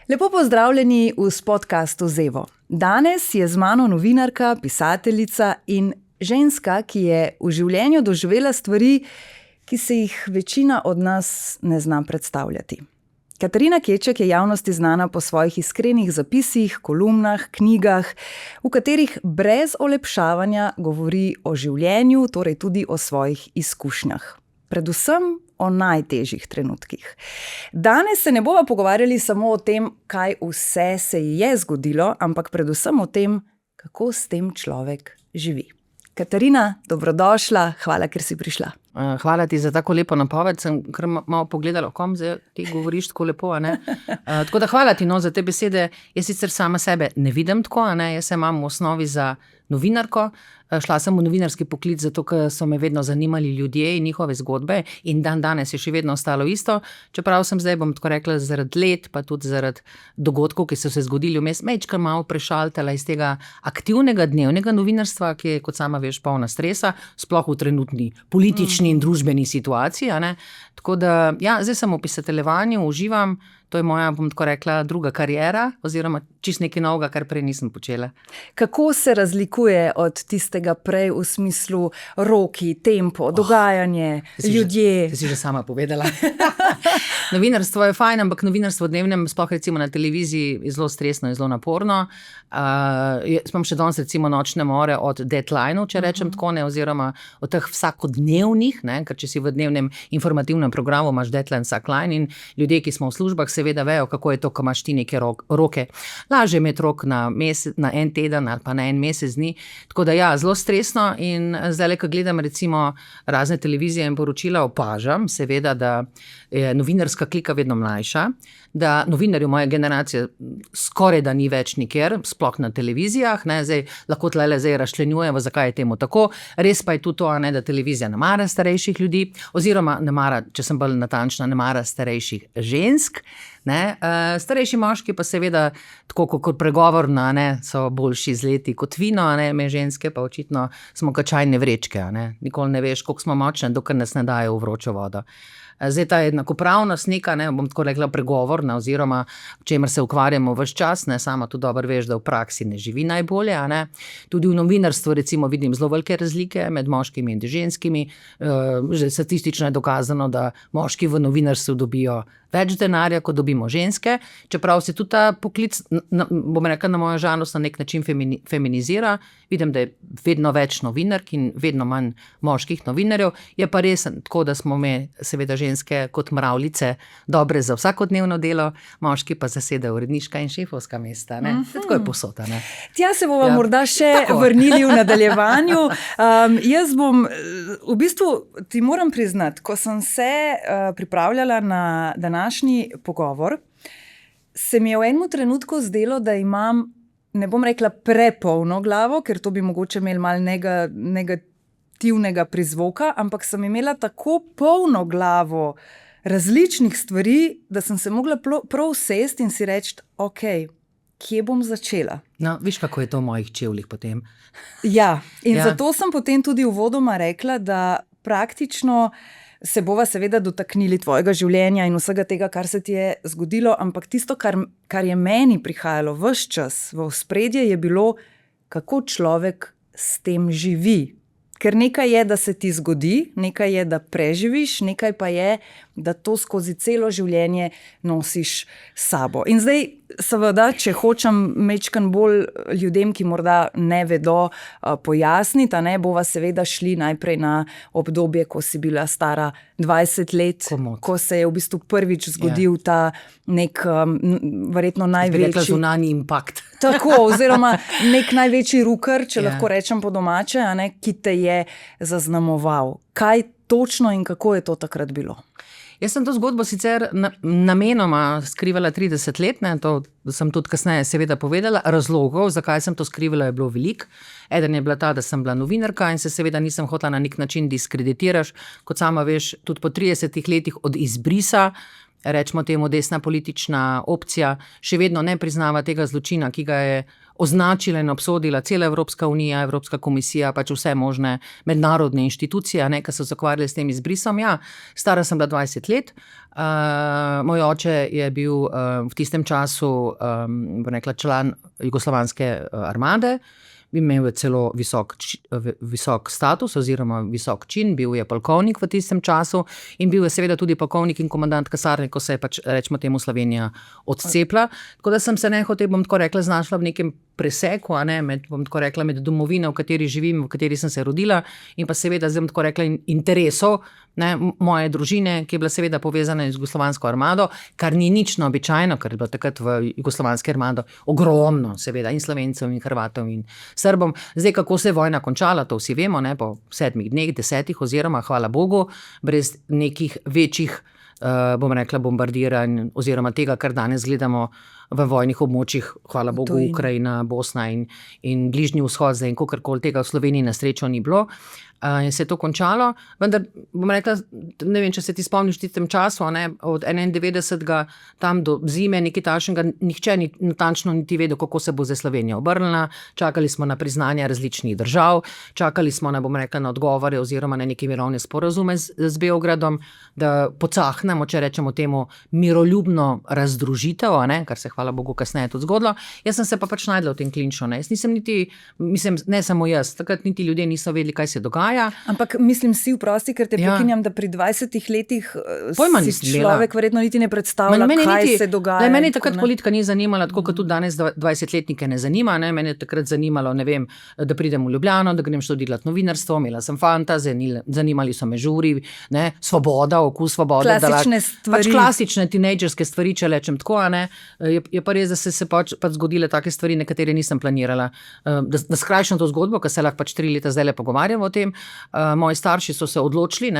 Lepo pozdravljeni v podcastu Zevo. Danes je z mano novinarka, pisateljica in ženska, ki je v življenju doživela stvari, ki se jih večina od nas ne zna predstavljati. Katarina Keček je javnosti znana po svojih iskrenih zapisih, kolumnah, knjigah, v katerih brez olepšavanja govori o življenju, torej tudi o svojih izkušnjah. Predvsem o najtežjih trenutkih. Danes se ne bova pogovarjali samo o tem, kaj vse se ji je zgodilo, ampak predvsem o tem, kako s tem človek živi. Katarina, dobrodošla, hvala, ker si prišla. Hvala ti za tako lepo napoved, sem kar malo pogledala, kom zdaj ti govoriš tako lepo, a ne? Tako da hvala ti za te besede. Jaz sicer sama sebe ne vidim tako, a ne? Jaz se imam v osnovi za novinarko. Šla sem v novinarski poklic, zato ker so me vedno zanimali ljudje in njihove zgodbe in danes je še vedno ostalo isto. Čeprav sem zdaj, bom tako rekla, zaradi let, pa tudi zaradi dogodkov, ki so se zgodili vmes, majčkeno malo prešaltala iz tega aktivnega dnevnega novinarstva, ki je, kot sama veš, polna stresa, sploh v trenutni politični in družbeni situaciji, a ne. Tako da, ja, zdaj sem v pisateljevanju, uživam, to je moja, bom tako rekla, druga kariera, oziroma čisto nekaj novega, kar prej nisem počela. Kako se razlikuje od tistega prej v smislu roki, tempo, dogajanje, ljudje? Ti si že sama povedala. Novinarstvo je fajn, ampak novinarstvo v dnevnem, sploh recimo na televiziji, je zelo stresno in zelo naporno. Imam še danes recimo nočne more od deadline-ov, če rečem tako, ne, oziroma od teh vsakodnevnih, ne, ker če si v dnevnem informativnem programu, imaš deadline vsak line in ljudje, ki smo v službah, seveda vejo, kako je to, ko imaš ti neke roke. Lažje imeti rok na en teden ali pa na en mesec dni. Tako da ja, zelo stresno in zdaj, ko gledam recimo razne televizije in poročila, opažam seveda, da je novinarska klika vedno mlajša, da novinarjev moje generacije skoraj da ni več nikjer, sploh na televizijah, ne, zdaj lahko tlele zdaj razčlenjujemo, zakaj je temu tako. Res pa je tudi to, ne, da televizija ne mara starejših ljudi, oziroma ne mara, če sem bolj natančna, ne mara starejših žensk. Ne, starejši moški pa seveda, tako kot pregovorna, ne, so boljši izleti kot vino, ne, me ženske pa očitno smo kot čajne vrečke, ne. Nikoli ne veš, koliko smo močne, dokler nas ne dajo v vročo vodo. Zdaj ta enakopravnost neka, ne, bom tako rekla, pregovorna, oziroma v čemer se ukvarjamo ves čas, ne, sama tu dobro veš, da v praksi ne živi najbolje, a ne. Tudi v novinarstvu recimo vidim zelo velike razlike med moškimi in ženskimi. Že statistično je dokazano, da moški v novinarstvu dobijo več denarja, kot dobimo ženske, čeprav se tudi ta poklic, bom rekla, na mojo žalost na nek način feminizira. Vidim, da je vedno več novinark in vedno manj moških novinarjev. Je pa res tako, da smo me seveda ženske kot mravljice dobre za vsakodnevno delo, moški pa zasedajo uredniška in šefovska mesta, ne. Tako je povsod, ne. Tja se bomo morda še vrnili v nadaljevanju. Jaz bom, v bistvu ti moram priznati, ko sem se pripravljala na današnji pogovor, se mi je v enem trenutku zdelo, da imam, ne bom rekla prepolno glavo, ker to bi mogoče imel malo negativnega prizvoka, ampak sem imela tako polno glavo različnih stvari, da sem se mogla prav sesti in si reči, ok, kje bom začela? No, viš, kako je to v mojih čevljih potem. Ja, in zato sem potem tudi uvodoma rekla, da praktično se bova seveda dotaknili tvojega življenja in vsega tega, kar se ti je zgodilo, ampak tisto, kar je meni prihajalo ves čas v ospredje, je bilo, kako človek s tem živi. Ker nekaj je, da se ti zgodi, nekaj je, da preživiš, nekaj pa je, da to skozi celo življenje nosiš s sabo. In zdaj, seveda, če hočem majčkeno bolj ljudem, ki morda ne vedo, pojasniti, ne, bova seveda šli najprej na obdobje, ko si bila stara 20 let, ko se je v bistvu prvič zgodil ta nek, verjetno največji... Bi rekla zunanji impakt. Tako, oziroma nek največji rukr, če lahko rečem po domače, a ne, ki te je zaznamoval. Kaj točno in kako je to takrat bilo? Jaz sem to zgodbo sicer namenoma skrivala 30 let, ne, to sem tudi kasneje seveda povedala. Razlogov, zakaj sem to skrivala, je bilo veliko. Eden je bila ta, da sem bila novinarka in se seveda nisem hotela na nek način diskreditiraš. Kot sama veš, tudi po 30 letih od izbrisa, rečemo temu desna politična opcija, še vedno ne priznava tega zločina, ki ga je označila in obsodila cela Evropska unija, Evropska komisija, pač vse možne mednarodne inštitucije, ki so se ukvarjali s tem izbrisom. Ja, stara sem bila 20 let. Moj oče je bil v tistem času član jugoslovanske armade. Imel je celo visok status oziroma visok čin, bil je polkovnik v tistem času in bil je seveda tudi polkovnik in komandant kasarne, ko se je pač, rečemo temu, Slovenija odcepila. Tako da sem se nehote, bom tako rekla, znašla v nekem preseku, med domovino, v kateri živim, v kateri sem se rodila, in pa seveda, zdaj bom tako rekla, interesov moje družine, ki je bila seveda povezana z jugoslovansko armado, kar ni nič neobičajno, ker je bilo takrat v jugoslovanski armado ogromno, seveda, in Slovencev, in Hrvatov, in Srbom. Zdaj, kako se je vojna končala, to vsi vemo, po 7 dneh, 10 oziroma, hvala Bogu, brez nekih večjih, bom rekla, bombardiranj oziroma tega, kar danes gledamo v vojnih območjih, hvala Bogu, Ukrajina, Bosna in Bližnji vzhod, zdaj in kakorkoli tega v Sloveniji na srečo ni bilo. In se je to končalo, vendar bom rekla, ne vem, če se ti spomniš v tistem času, od 91. tam do zime, nekaj takšnega, nihče ni natančno niti vedel, kako se bo zdaj Slovenija obrnila. Čakali smo na priznanja različnih držav, čakali smo na, bom rekla, na odgovore oziroma na neke mirovne sporazume z Beogradom, da pocahnemo, če rečemo temu, miroljubno razdružitev, kar se hvala Bogu kasneje tudi zgodilo. Jaz sem se pa pač najdla v tem klinču. Jaz nisem niti, mislim, ne samo jaz, takrat niti ljudje niso vedeli, kaj se dogaja. Ampak mislim si, vprosti, ker te prekinjam, da pri 20 letih si človek verjetno niti ne predstavlja, kaj se dogaja. Meni takrat politika ni zanimala, tako kot tudi danes 20-letnike ne zanima. Mene je takrat zanimalo, ne vem, da pridem v Ljubljano, da grem študirati novinarstvo, imela sem fantazije, zanimali so me žuri, svoboda, okus svobode. Klasične stvari. Pač klasične tinejdžerske stvari, če rečem tako, Je pa res, da se pač zgodile take stvari, nekatere nisem planirala. Da skrajšam to zgodbo, ker se lahko pač 3 leta zdaj pogovarjam o tem. Moji starši so se odločili,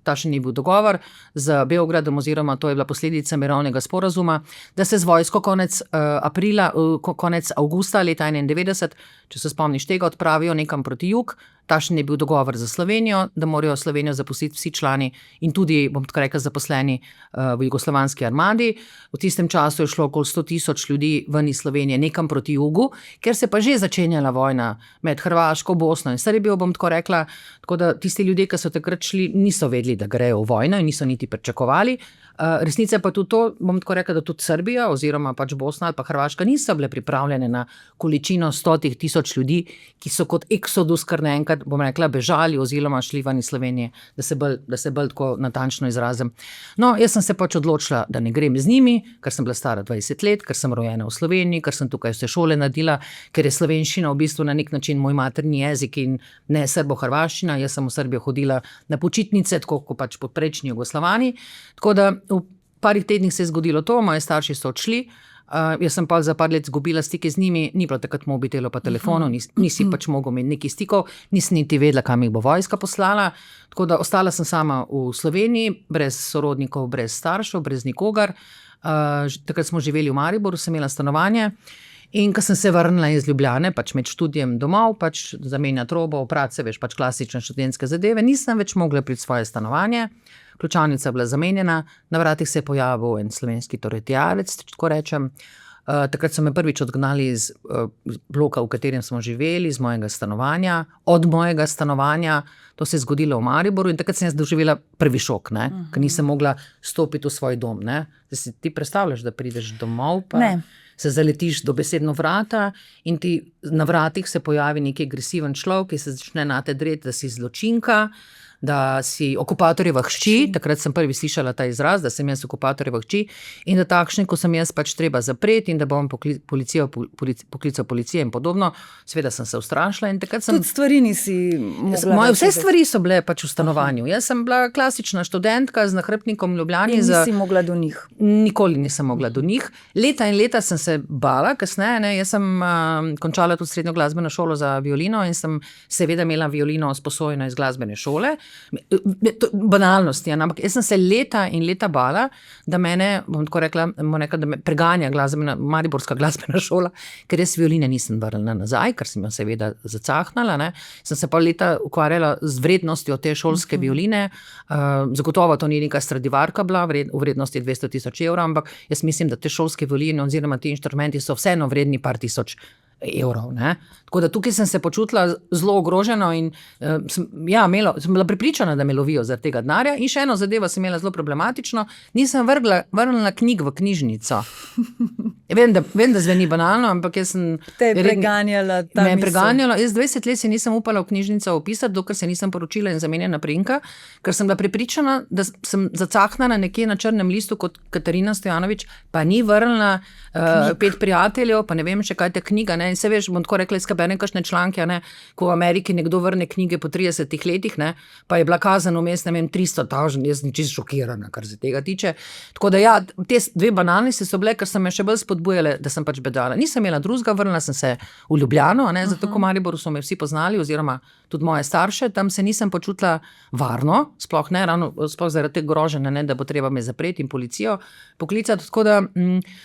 ta še ni bil dogovor z Beogradom, oziroma to je bila posledica mirovnega sporazuma, da se z vojsko konec avgusta leta 1991, če se spomniš tega, odpravijo nekam proti jug. Takšen je bil dogovor za Slovenijo, da morajo Slovenijo zapustiti vsi člani in tudi, bom tako rekla, zaposleni v jugoslovanski armadi. V tistem času je šlo okoli 100,000 ljudi ven iz Slovenije nekam proti jugu, ker se pa že začenjala vojna med Hrvaško, Bosno in Srbijo, bom tako rekla. Tako da tisti ljudje, ki so takrat šli, niso vedeli, da grejo v vojno in niso niti pričakovali. Resnica pa tudi to, bom tako rekla, da tudi Srbija oziroma pač Bosna ali pa Hrvaška niso bile pripravljene na količino 100,000 ljudi, ki so kot eksodus kar naenkrat, bom rekla, bežali oziroma šli ven iz Slovenije, da se bolj tako natančno izrazim. No, jaz sem se pač odločila, da ne grem z njimi, ker sem bila stara 20 let, ker sem rojena v Sloveniji, ker sem tukaj vse šole naredila, ker je slovenščina v bistvu na nek način moj materni jezik in ne srbo-hrvaščina. Jaz sem v Srbijo hodila na počitnice, tako kot pač podprečni Jugoslavani. Tako da v parih tednih se je zgodilo to, moji starši so odšli. Jaz sem pa za par let zgubila stike z njimi, ni bilo takrat mobitelo pa telefonov, nisi pač mogel imeti nekih stikov, nisem niti vedela, kam jih bo vojska poslala. Tako da ostala sem sama v Sloveniji, brez sorodnikov, brez staršev, brez nikogar. Takrat smo živeli v Mariboru, sem imela stanovanje. In ko sem se vrnila iz Ljubljane, pač med študijem domov, pač zamenjati robo, oprati se, veš, pač klasične študentske zadeve, nisem več mogla priti svoje stanovanje. Ključavnica je bila zamenjena, na vratih se je pojavil en slovenski toretiarec, tako rečem. Takrat so me prvič odgnali iz bloka, v katerem smo živeli, iz mojega stanovanja, od mojega stanovanja. To se je zgodilo v Mariboru in takrat sem jaz doživela prvi šok, ker nisem mogla stopiti v svoj dom. Zdaj si ti predstavljaš, da prideš domov, pa se zaletiš dobesedno vrata in ti na vratih se pojavi neki agresiven človek, ki se začne nate dreti, da si zločinka, da si okupatorjeva hči, takrat sem prvi slišala ta izraz, da sem jaz okupatorjeva hči in da takšne, ko sem jaz pač treba zapreti in da bom poklical policijo in podobno. Seveda sem se ustrašila in takrat sem... Tudi stvari nisi mogla... Vse stvari so bile pač v stanovanju. Jaz sem bila klasična študentka z nahrbtnikom v Ljubljani. In nisi mogla do njih? Nikoli nisem mogla do njih. Leta in leta sem se bala, kasneje, jaz sem končala tudi srednjo glasbeno šolo za violino in sem seveda imela violino sposojeno iz glasbene šole. Banalnosti, ampak jaz sem se leta in leta bala, da mene, bom tako rekla, da me preganja mariborska glasbena šola, ker jaz violine nisem vrnila nazaj, ker sem jo seveda zacahnala. Sem se pa leta ukvarjala z vrednostjo te šolske violine. Zagotovo to ni neka Stradivarka bila, v vrednosti 200,000 evrov, ampak jaz mislim, da te šolske violine oziroma ti inštrumenti so vseeno vredni par tisoč evrov. Ne? Tako da tukaj sem se počutila zelo ogroženo in sem bila prepričana, da me lovijo zaradi tega denarja. In še eno zadevo sem imela zelo problematično, nisem vrnila knjig v knjižnico. Vem, da zveni banalno, ampak jaz sem... Te je preganjala ta misel. Me je preganjala. Jaz 20 let se nisem upala v knjižnico opisati, dokler se nisem poročila in zamenjena priimka, ker sem bila prepričana, da sem zacahnala nekje na črnem listu kot Katarina Stojanovič, pa ni vrnila 5 prijateljev, pa ne vem še kaj te knjiga, ne, in se veš, bom tako rekla, izkabene kakšne članke, ne, ko v Ameriki nekdo vrne knjige po 30 letih, ne, pa je bila kazen vmes, ne vem, 300.000, jaz sem čisto šokirana, kar se tega tiče. Tako da ja, te 2 banalnosti so bile, ker so me še bolj spodbujale, da sem pač bedala. Nisem imela drugega, vrnila sem se v Ljubljano, ne, zato ko Mariboru so me vsi poznali, oziroma tudi moje starše, tam se nisem počutila varno, sploh zaradi te grožene, ne, da bo treba me zapreti in policijo poklicati, tako da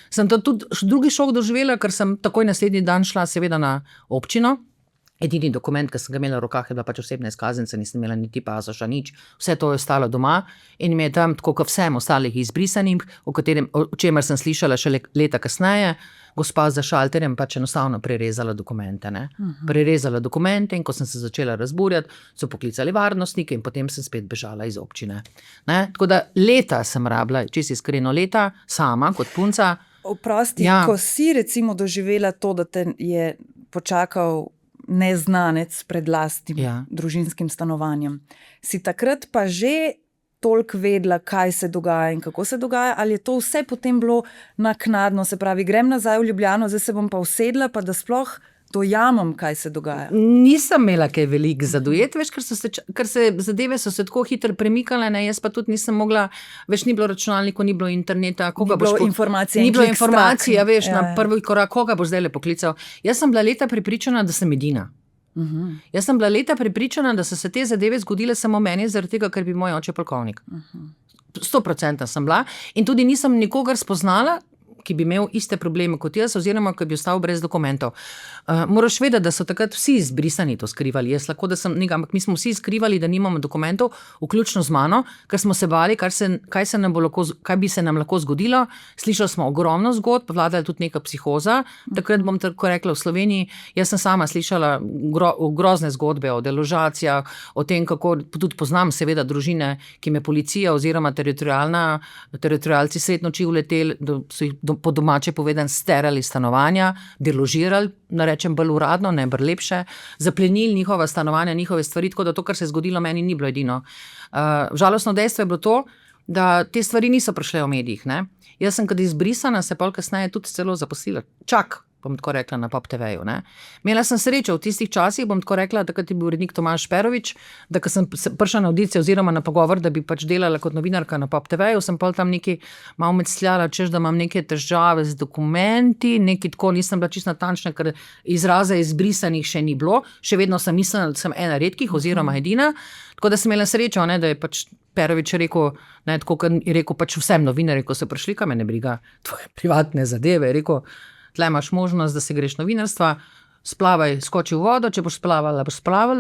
sem to tudi drugi šok doživela, ker sem takoj naslednji dan šla seveda na občino. Edini dokument, ki sem ga imela v rokah, je bila pač osebna izkaznica, nisem imela niti pasoša, nič. Vse to je ostalo doma in mi je tam, tako kot vsem ostalih izbrisanim, o čemer sem slišala še leta kasneje, gospa za šalterjem pač enostavno prerezala dokumente. Prerezala dokumente in ko sem se začela razburjati, so poklicali varnostnike in potem sem spet bežala iz občine. Ne? Tako da leta sem rabila, čisto iskreno leta, sama kot punca. Oprosti, ko si recimo doživela to, da te je počakal neznanec pred lastnim družinskim stanovanjem, si takrat pa že toliko vedela, kaj se dogaja in kako se dogaja, ali je to vse potem bilo naknadno, se pravi, grem nazaj v Ljubljano, zdaj se bom pa usedla, pa da sploh dojamem, kaj se dogaja. Nisem imela kaj veliko za dojeti, veš, ker se zadeve so se tako hitro premikale, ne, jaz pa tudi nisem mogla, veš, ni bilo računalnikov, ni bilo interneta, ni bilo informacije, ni bilo informacije, veš, na prvi korak, koga boš zdaj le poklical. Jaz sem bila leta prepričana, da sem edina. Jaz sem bila leta prepričana, da so se te zadeve zgodile samo meni, zaradi tega, ker bi moj oče polkovnik. 100% sem bila in tudi nisem nikogar spoznala, ki bi imel iste probleme kot jaz, oziroma ki bi ostal brez dokumentov. Moraš vedeti, da so takrat vsi izbrisani to skrivali. Jaz lahko, da sem nekaj, ampak mi smo vsi skrivali, da nimamo dokumentov, vključno z mano, ker smo se bali, kaj bi se nam lahko zgodilo. Slišali smo ogromno zgodb, vladala tudi neka psihoza. Takrat bom tako rekla v Sloveniji, jaz sem sama slišala grozne zgodbe o deložacijah, o tem, kako tudi poznam seveda družine, ki me policija oziroma teritorialci sred noči uleteli, da so jih po domače povedan sterali stanovanja, deložirali, narečem bolj uradno, ne bolj lepše, zaplenili njihova stanovanja, njihove stvari, tako da to, kar se je zgodilo meni, ni bilo edino. Žalostno dejstvo je bilo to, da te stvari niso prišle v medijih. Ne? Jaz sem kad izbrisana, se pol kasneje tudi celo zaposlila. Bom tako rekla, na Pop TV-ju. Imela sem srečo v tistih časih, bom tako rekla, takrat je bil urednik Tomaž Perovič, da ko sem prišla na audicijo oziroma na pogovor, da bi pač delala kot novinarka na Pop TV-ju, sem pol tam nekaj malo mecljala, češ, da imam neke težave z dokumenti, nekaj tako, nisem bila čisto natančna, ker izraza izbrisanih še ni bilo, še vedno sem mislila, da sem ena redkih oziroma edina, tako da sem imela srečo, da je pač Perovič rekel, tako kot je rekel pač vsem novinarjem, ko so prišli, kaj me ne briga tvoje privatne zadeve, je rekel, tle imaš možnost, da se greš novinarstva, splavaj, skoči v vodo, če boš splavala,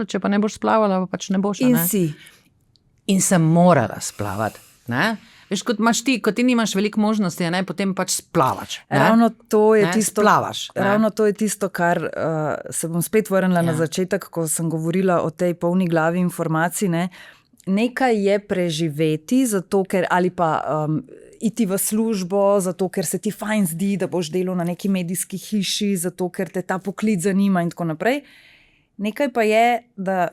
če pa ne boš splavala, pa pač ne boš. In si. In sem morala splavati. Veš, kot ti nimaš veliko možnosti, potem pač splavaš. Ravno to je tisto, splavaš. Ravno to je tisto, kar se bom spet vrnila na začetek, ko sem govorila o tej polni glavi informacij. Nekaj je preživeti, zato ker ali pa iti v službo, zato ker se ti fajn zdi, da boš delal na neki medijski hiši, zato ker te ta poklic zanima in tako naprej. Nekaj pa je, da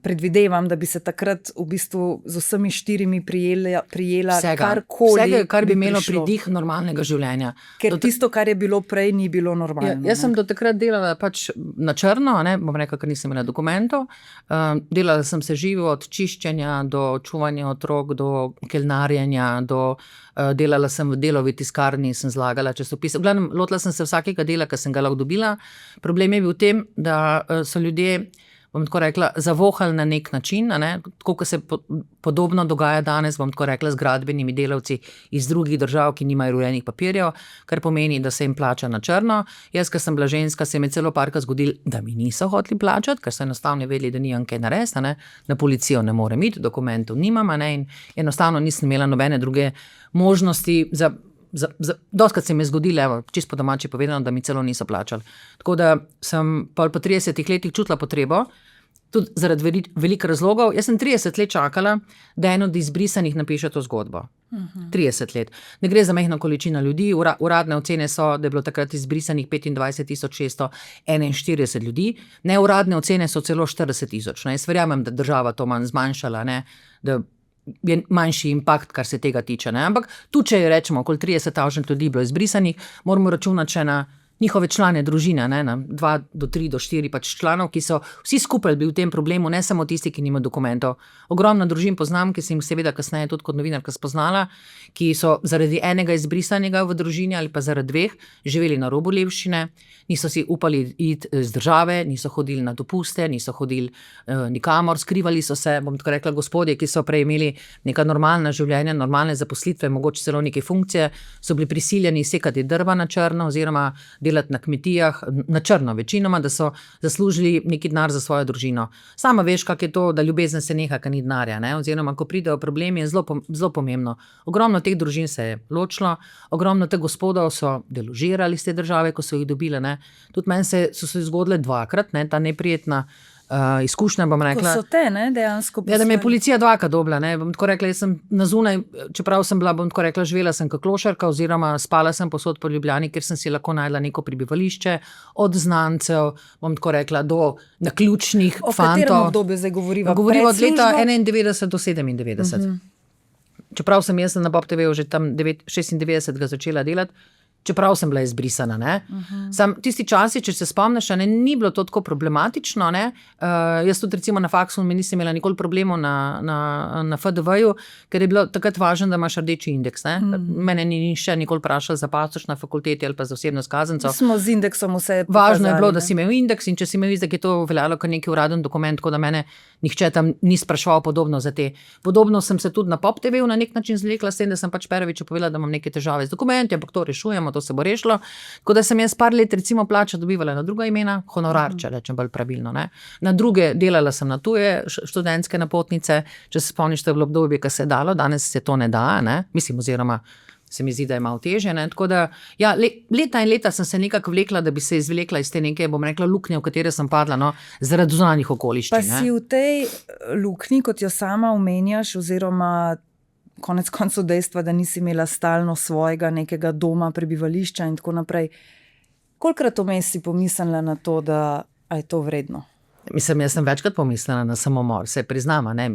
predvidevam, da bi se takrat v bistvu z vsemi 4 prijela karkoli. Vsega, kar bi imelo pridih normalnega življenja. Ker tisto, kar je bilo prej, ni bilo normalno. Jaz sem do takrat delala pač na črno, bom rekla, ker nisem imela dokumentov. Delala sem se živo od čiščenja do čuvanja otrok, do kelnarjenja, delala sem v Delovi tiskarni, sem zlagala časopise. V glavnem, lotila sem se vsakega dela, ki sem ga lahko dobila. Problem je bil v tem, da so ljudje, bom tako rekla, zavohali na nek način, tako kot se podobno dogaja danes, bom tako rekla, z gradbenimi delavci iz drugih držav, ki nimajo urejenih papirjev, kar pomeni, da se jim plača na črno. Jaz, ker sem bila ženska, se mi je celo parkrat zgodilo, da mi niso hoteli plačati, ker so enostavno vedeli, da nimam kaj narediti, na policijo ne morem iti, dokumentov nimam, in enostavno nisem imela nobene druge možnosti Dostkrat se mi je zgodilo, čisto po domači povedano, da mi celo niso plačali. Tako da sem po 30 letih čutila potrebo, tudi zaradi velikih razlogov. Jaz sem 30 let čakala, da eno od izbrisanih napiše to zgodbo. 30 let. Ne gre za majhno količino ljudi, uradne ocene so, da je bilo takrat izbrisanih 25.641 ljudi, neuradne ocene so celo 40.000. Jaz verjamem, da država to manj zmanjšala, ne? Da je manjši impakt, kar se tega tiče. Ne? Ampak tu, če rečemo, okoli 30.000 ljudi bilo izbrisanih, moramo računati še na njihove člane družine, ne, na 2 do 3 do 4 pač članov, ki so vsi skupaj bili v tem problemu, ne samo tisti, ki nimajo dokumentov. Ogromno družin poznam, ki sem jih seveda kasneje tudi kot novinarka spoznala, ki so zaradi enega izbrisanega v družini ali pa zaradi 2 živeli na robu revščine, niso si upali iti z države, niso hodili na dopuste, niso hodili nikamor, skrivali so se, bom tako rekla, gospodje, ki so prej imeli neka normalna življenja, normalne zaposlitve, mogoče celo neke funkcije, so bili prisiljeni sekati drva na črno oziroma delati na kmetijah, na črno večinoma, da so zaslužili neki denar za svojo družino. Sama veš, kak je to, da ljubezen se neha, ka ni denarja, ne? Oziroma, ko pridejo problemi, je zelo pomembno. Ogromno teh družin se je ločilo, ogromno teh gospodov so deložirali iz te države, ko so jih dobile, ne? Tudi meni so se zgodile 2-krat, ne? Ta neprijetna izkušnja, bom rekla. Ko so te, ne, dejansko poslali. Ja, da me je policija 2-krat dobila, ne, bom tako rekla, jaz sem na zunaj, čeprav sem bila, bom tako rekla, živela sem kot klošarka oziroma spala sem posod po Ljubljani, ker sem si lahko našla neko prebivališče, od znancev, bom tako rekla, do naključnih fantov. O katerem obdobju zdaj govoriva? Govoriva od leta 91 do 97. Čeprav sem jaz na Pop TV že tam 96 začela delati, čeprav sem bila izbrisana. Ne? Sam tisti časi, če se spomniš, ni bilo to tako problematično. Ne? Jaz tudi recimo na faksu nisem imela nikoli problemov na FDV-ju, ker je bilo takrat važno, da imaš rdeči indeks. Mene ni nišče nikoli vprašal za pasoš na fakulteti ali pa za osebno izkaznico. Smo z indeksom vse pokazali. Važno je bilo, da si imel indeks, in če si imel indeks, je to veljalo kot neki uraden dokument, tako da mene nihče tam ni spraševal podobno za te. Podobno sem se tudi na Pop TV na nek način zlekla s tem, da sem pač Peroviću povedala, da imam neke težave z dokumenti, ampak to rešujemo, to se bo rešilo. Tako da sem jaz par let recimo plača dobivala na druga imena, honorar, če rečem bolj pravilno. Ne. Na druge delala sem na tuje študentske napotnice, če se spomniš, to je bilo obdobje, ki se je dalo, danes se to ne da, ne. Mislim, oziroma se mi zdi, da je malo težje. Ne. Tako da, ja, leta in leta sem se nekako vlekla, da bi se izvlekla iz te neke, bom rekla, luknje, v katere sem padla, no, zaradi zunanjih okoliščin. Pa si v tej luknji, kot jo sama omenjaš, oziroma konec koncev dejstva, da nisi imela stalno svojega nekega doma, prebivališča in tako naprej. Kolikrat vmes si pomislila na to, da je to vredno? Mislim, jaz sem večkrat pomislila na samomor, se priznama, ne.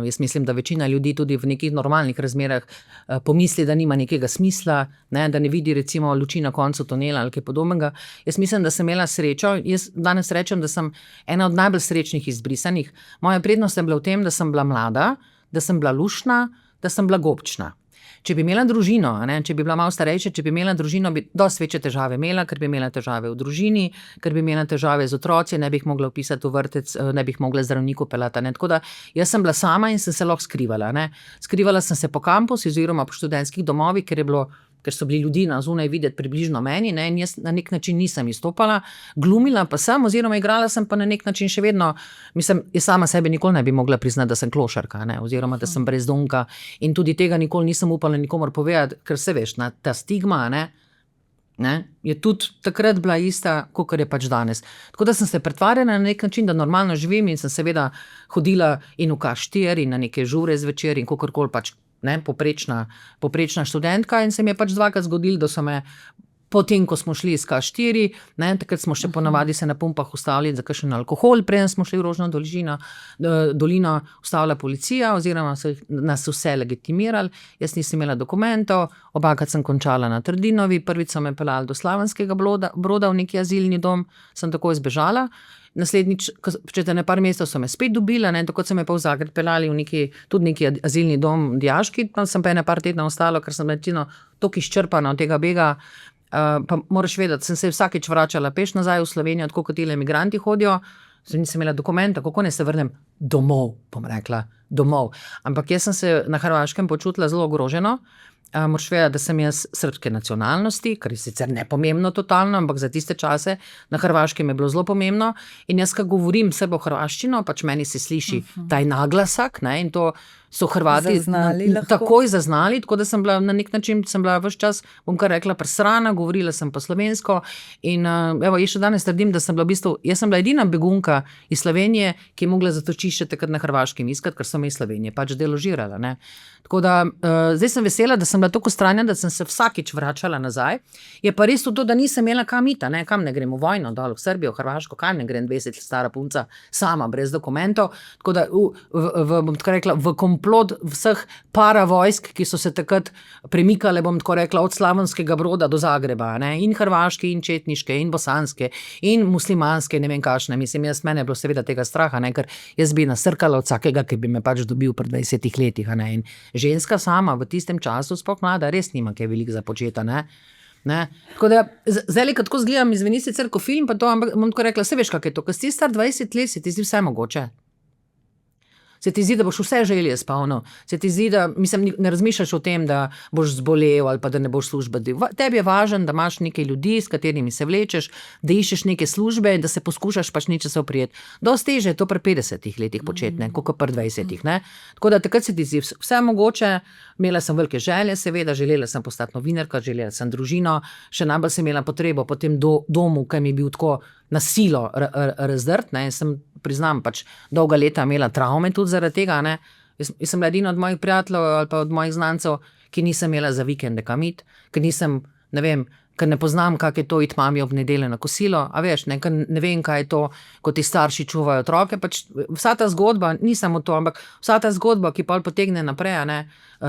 Jaz mislim, da večina ljudi tudi v nekih normalnih razmerah pomisli, da nima nekega smisla, ne, da ne vidi recimo luči na koncu tunela ali kaj podobnega. Jaz mislim, da sem imela srečo. Jaz danes rečem, da sem ena od najbolj srečnih izbrisanih. Moja prednost je bila v tem, da sem bila mlada, da sem bila luštna, da sem bila gobčna. Če bi imela družino, ne, če bi bila malo starejša, če bi imela družino, bi dosti večje težave imela, ker bi imela težave v družini, ker bi imela težave z otroci, ne bi jih mogla vpisati v vrtec, ne bi jih mogla zdravniku pelati. Tako da jaz sem bila sama in sem se lahko skrivala. Ne. Skrivala sem se po kampusu oziroma po študentskih domovih, ker so bili ljudi na zunaj videti približno meni, ne, in jaz na nek način nisem izstopala, glumila pa sem oziroma igrala sem pa na nek način še vedno, mislim, jaz sama sebe nikoli ne bi mogla priznati, da sem klošarka, ne, oziroma da sem brezdomka, in tudi tega nikoli nisem upala nikomor povedati, ker se veš, ta stigma, ne, je tudi takrat bila ista, kakor je pač danes. Tako da sem se pretvarjala na nek način, da normalno živim, in sem seveda hodila in v K4 in na neke žure zvečer in kakorkoli pač, ne, poprečna študentka, in se mi je pač 2-krat zgodilo, da so me potem, ko smo šli iz K4, ne, takrat smo še ponavadi se na pumpah ustavili za kakšen alkohol, preden smo šli v Rožno dolino, ustavila policija oziroma so nas vse legitimirali. Jaz nisem imela dokumentov, 2-krat sem končala na Trdinovi, prvič so me peljali do Slavenskega Broda v neki azilni dom, sem tako izbežala. Naslednjič, čez par mesecev so me spet dobila, ne, tako so me pa v Zagreb peljali v tudi neki azilni dom dijaški, tam sem pa par tedna ostala, ker sem bila toliko izčrpana od tega bega. Pa moraš vedeti, sem se vsakič vračala peš nazaj v Slovenijo, tako kot tile migranti hodijo, nisem imela dokumenta, kako ne se vrnem domov, bom rekla, domov. Ampak jaz sem se na Hrvaškem počutila zelo ogroženo, moraš vedeti, da sem jaz srpske nacionalnosti, kar je sicer nepomembno totalno, ampak za tiste čase na Hrvaškem je bilo zelo pomembno. In jaz, ko govorim srbo-hrvaščino, pač meni se sliši taj naglasak, ne, in to so Hrvati takoj zaznali, tako da sem bila na nek način, ves čas, bom kar rekla, presrana, govorila sem po slovensko in evo, jaz še danes trdim, da sem bila v bistvu, jaz sem bila edina begunka iz Slovenije, ki je mogla zatočišče takrat na Hrvaškem iskati, ker so me iz Slovenije pač deložirala, ne. Tako da, zdaj sem vesela, da sem bila tako stranja, da sem se vsakič vračala nazaj. Je pa res to, da nisem imela kam iti, ne, kam ne grem v vojno, dol v Srbijo, v Hrvaško, kam ne grem 20 stara punca, sama, brez dokumentov. Tako da, bom tako rekla, v komplot vseh paravojsk, ki so se takrat premikale, bom tako rekla, od Slavonskega Broda do Zagreba, ne, in hrvaške, in četniške, in bosanske, in muslimanske, ne vem kakšne. Mislim, mene je bilo seveda tega straha, ne, ker jaz bi nasrkala od vsakega, ki bi me pač dobil pri 20 letih, ne, in ženska sama v tistem času, sploh mlada, res nima kaj veliko za početa, ne. Tako da, zdaj, ko tako zgledam, izveni sicer ko film, pa to, ampak bom tako rekla, se veš, kak je to, ko si star 20 let, se ti zdi vse mogoče. Se ti zdi, da boš vse želje spolnil, se ti zdi, da, mislim, ne razmišljaš o tem, da boš zbolel ali pa da ne boš službe. Tebi je važno, da imaš nekaj ljudi, s katerimi se vlečeš, da iščeš neke službe in da se poskušaš pač nečesa oprijeti. Dosti težje je to pri 50 letih početi, kot pri 20, ne. Tako da takrat se ti zdi vse mogoče, imela sem velike želje, seveda, želela sem postati novinarka, želela sem družino, še najbolj sem imela potrebo po tem domu, ki mi je bil tako na silo razdrt, ne, in sem, priznam, pač dolga leta imela travme tudi zaradi tega, ne. Jaz sem bila edina od mojih prijateljev ali pa od mojih znancev, ki nisem imela za vikende kam iti, ker nisem, ne vem, ker ne poznam, kak je to iti mami ob nedeljo na kosilo, a veš, ne, ker ne vem, kaj je to, ko ti starši čuvajo otroke, pač vsa ta zgodba, ni samo to, ampak vsa ta zgodba, ki pol potegne naprej, ne,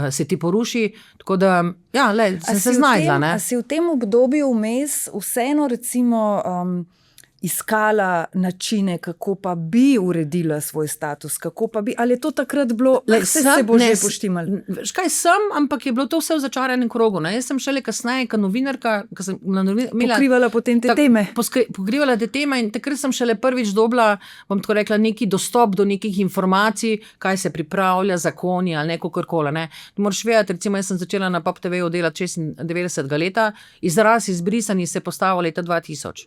se ti poruši, tako da, ja, sem se znajdla, ne. A si v tem obdobju vmes vseeno recimo iskala načine, kako pa bi uredila svoj status, kako pa bi, ali je to takrat bilo, se bo že poštimalo? Veš kaj, sem, ampak je bilo to vse v začaranem krogu, ne, jaz sem šele kasneje, kot novinarka, ko sem pokrivala potem te teme. Pokrivala te teme in takrat sem šele prvič dobila, bom tako rekla, neki dostop do nekih informacij, kaj se pripravlja, zakoni ali neko karkoli, ne. Moraš vedeti, recimo, jaz sem začela na Pop TV-ju delati 96. leta, izraz izbrisani se postavil leta 2000.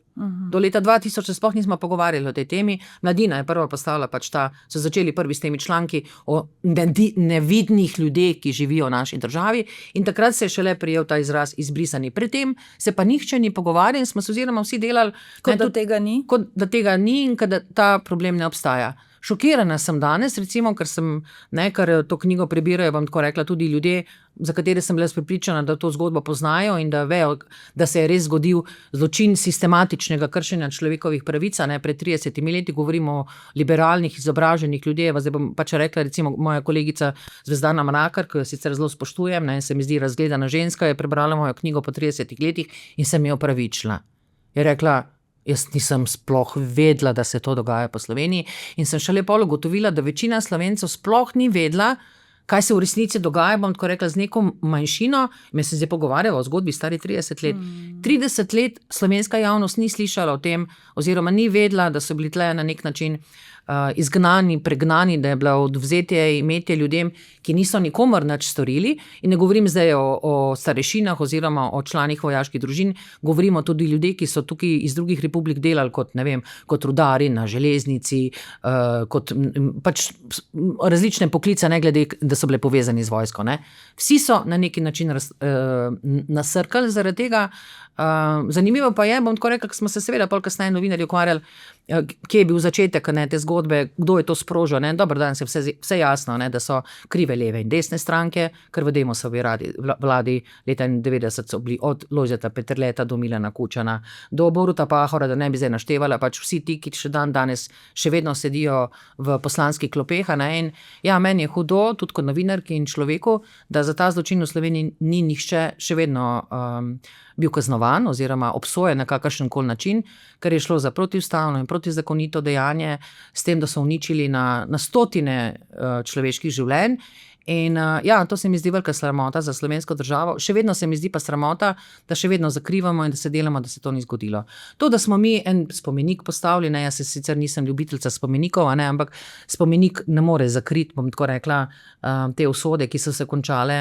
Do leta 2000 se sploh nismo pogovarjali o tej temi. Mladina je prva postavila pač so začeli prvi s temi članki o nevidnih ljudeh, ki živijo v naši državi, in takrat se je šele prijel ta izraz izbrisani. Pred tem se pa nihče ni pogovarjal in smo se oziroma vsi delali, kot da tega ni. Kot da tega ni in da ta problem ne obstaja. Šokirana sem danes, recimo, ker to knjigo prebirajo, bom tako rekla, tudi ljudje, za katere sem bila prepričana, da to zgodbo poznajo in da vejo, da se je res zgodil zločin sistematičnega kršenja človekovih pravic, ne, pred 30 leti, govorimo o liberalnih, izobraženih ljudeh. Zdaj bom pač rekla, recimo, moja kolegica Zvezdana Mrakar, ki jo sicer zelo spoštujem, ne, se mi zdi razgledana ženska, je prebrala mojo knjigo po 30 letih in se mi je opravičila. Je rekla, jaz nisem sploh vedela, da se to dogaja po Sloveniji, in sem šele pol ugotovila, da večina Slovencev sploh ni vedela, kaj se v resnici dogaja, bom tako rekla, z neko manjšino. Me se zdaj pogovarjava o zgodbi stari 30 let. 30 let slovenska javnost ni slišala o tem, oziroma ni vedela, da so bili tle na nek način izgnani, pregnani, da je bilo odvzetje imetje ljudem, ki niso nikomur nič storili. In ne govorim zdaj o starešinah oziroma o članih vojaških družin, govorimo tudi o ljudeh, ki so tukaj iz drugih republik delali kot, ne vem, kot rudari na železnici, kot pač različne poklice, ne glede, da so bile povezani z vojsko, ne. Vsi so na neki način nasrkali zaradi tega. Zanimivo pa je, bom tako rekla, ko smo se seveda pol kasneje novinarji ukvarjali, kje je bil začetek, ne, te zgodbe, kdo je to sprožil, ne. Dober dan, se vse jasno, ne, da so krive leve in desne stranke, ker v Demosovi vladi leta 90 so bili od Lojzeta Peterleta do Milana Kučana, do Boruta Pahorja, da ne bi zdaj naštevala, pač vsi ti, ki še danes še vedno sedijo v poslanskih klopeh, ne. In ja, meni je hudo, tudi kot novinarki in človeku, da za ta zločin v Sloveniji ni nihče še vedno bil kaznovan oziroma obsojen na kakršenkoli način, ker je šlo za protiustavno in protizakonito dejanje, s tem, da so uničili na stotine človeških življenj. In ja, to se mi zdi velika sramota za slovensko državo. Še vedno se mi zdi pa sramota, da še vedno zakrivamo in da se delamo, da se to ni zgodilo. To, da smo mi en spomenik postavili, ne, jaz sicer nisem ljubiteljca spomenikov, ne, ampak spomenik ne more zakriti, bom tako rekla, te usode, ki so se končale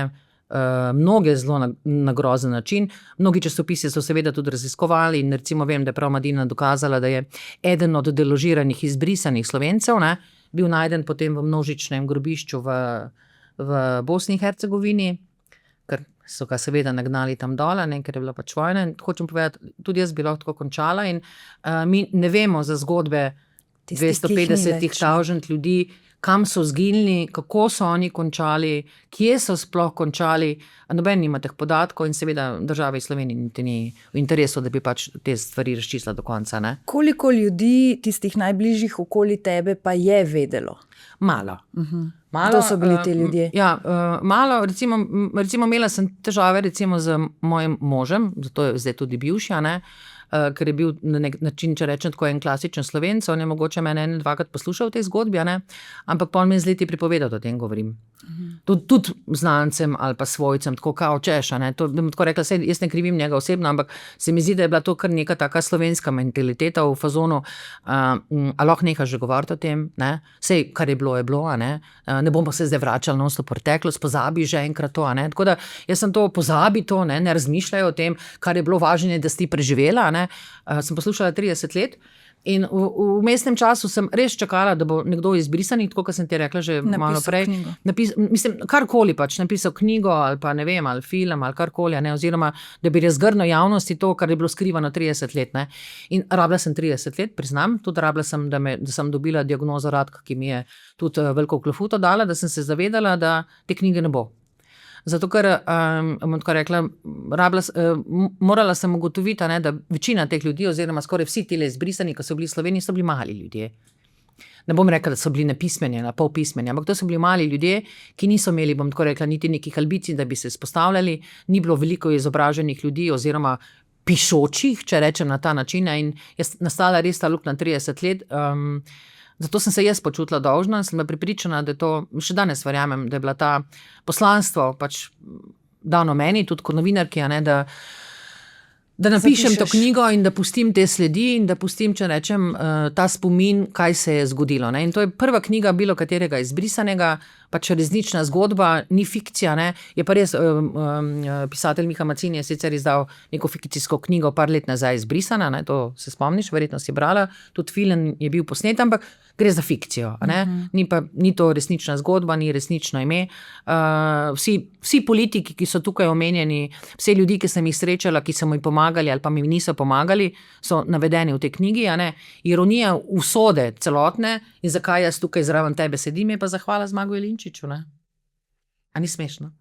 mnoge zelo na grozen način. Mnogi časopisi so seveda tudi raziskovali in recimo vem, da je prav Madina dokazala, da je eden od deložiranih izbrisanih Slovencev, ne, bil najden potem v množičnem grobišču v Bosni in Hercegovini, ker so ga seveda nagnali tam dole, ne, ker je bila pač vojna. In hočem povedati, tudi jaz bi lahko tako končala in mi ne vemo za zgodbe 250,000 ljudi, kam so zginili, kako so oni končali, kje so sploh končali, noben nima teh podatkov in seveda države Slovenije niti ni v interesu, da bi pač te stvari razčistila do konca. Ne? Koliko ljudi, tistih najbližjih okoli tebe, pa je vedelo? Malo. Malo, kdo so bili ti ljudje? Malo, recimo imela sem težave recimo z mojim možem, zato je zdaj tudi bivši, ne, ker je bil na nek način, če rečem tako, en klasičen Slovenc, on je mogoče mene 2-krat poslušal v tej zgodbi, ne, ampak pol mi z leti pripovedal, da o tem govorim. Tudi znancem ali pa svojcem, tako kao češ, ne, to bom tako rekla, sej jaz ne krivim njega osebno, ampak se mi zdi, da je bila to kar neka taka slovenska mentaliteta v fazonu, a lahko nehaš že govoriti o tem, ne, sej kar je bilo, ne bom pa se zdaj vračala non stop v preteklost, pozabi že enkrat to, ne, tako da jaz sem to, pozabi to, ne razmišljaj o tem, kar je bilo važno, da si ti preživela, ne, sem poslušala 30 let. In v mestnem času sem res čakala, da bo nekdo izbrisan, tako kot sem ti rekla že malo prej. Mislim, karkoli pač, napisal knjigo ali pa ne vem, ali film ali karkoli, ne, oziroma da bi razgrnil javnosti to, kar je bilo skrivano 30 let. Ne. In rabila sem 30 let, priznam, tudi rabila sem, da sem dobila diagnozo raka, ki mi je tudi veliko klofuto dala, da sem se zavedala, da te knjige ne bo. Zato, ker, bom tako rekla, morala sem ugotoviti, ne, da večina teh ljudi, oziroma skoraj vsi tile izbrisani, ki so bili v Sloveniji, so bili mali ljudje. Ne bom rekla, da so bili nepismeni, polpismeni, ampak to so bili mali ljudje, ki niso imeli, bom tako rekla, niti nekih ambicij, da bi se izpostavljali, ni bilo veliko izobraženih ljudi, oziroma pišočih, če rečem na ta način, in je nastala res ta luknja 30 let. Zato sem se jaz počutila dolžna in sem prepričana, da to, še danes verjamem, da je bila ta poslanstvo pač dano meni, tudi kot novinarki, ne, da napišem to knjigo in da pustim te sledi in da pustim, če rečem, ta spomin, kaj se je zgodilo. Ne. In to je prva knjiga bilo katerega izbrisanega, pač resnična zgodba, ni fikcija, ne. Je pa res, pisatelj Miha Macin je sicer izdal neko fikcijsko knjigo par let nazaj Izbrisana, ne, to se spomniš, verjetno si brala, tudi film je bil posnet, ampak gre za fikcijo, ne. Ni to resnična zgodba, ni resnično ime. Vsi politiki, ki so tukaj omenjeni, vsi ljudi, ki sem jih srečala, ki so mi pomagali ali pa mi niso pomagali, so navedeni v tej knjigi, ne. Ironija usode celotne in zakaj jaz tukaj zraven tebe sedim, je pa zahvala Zmagu Jelinčiču, ne. A ni smešno?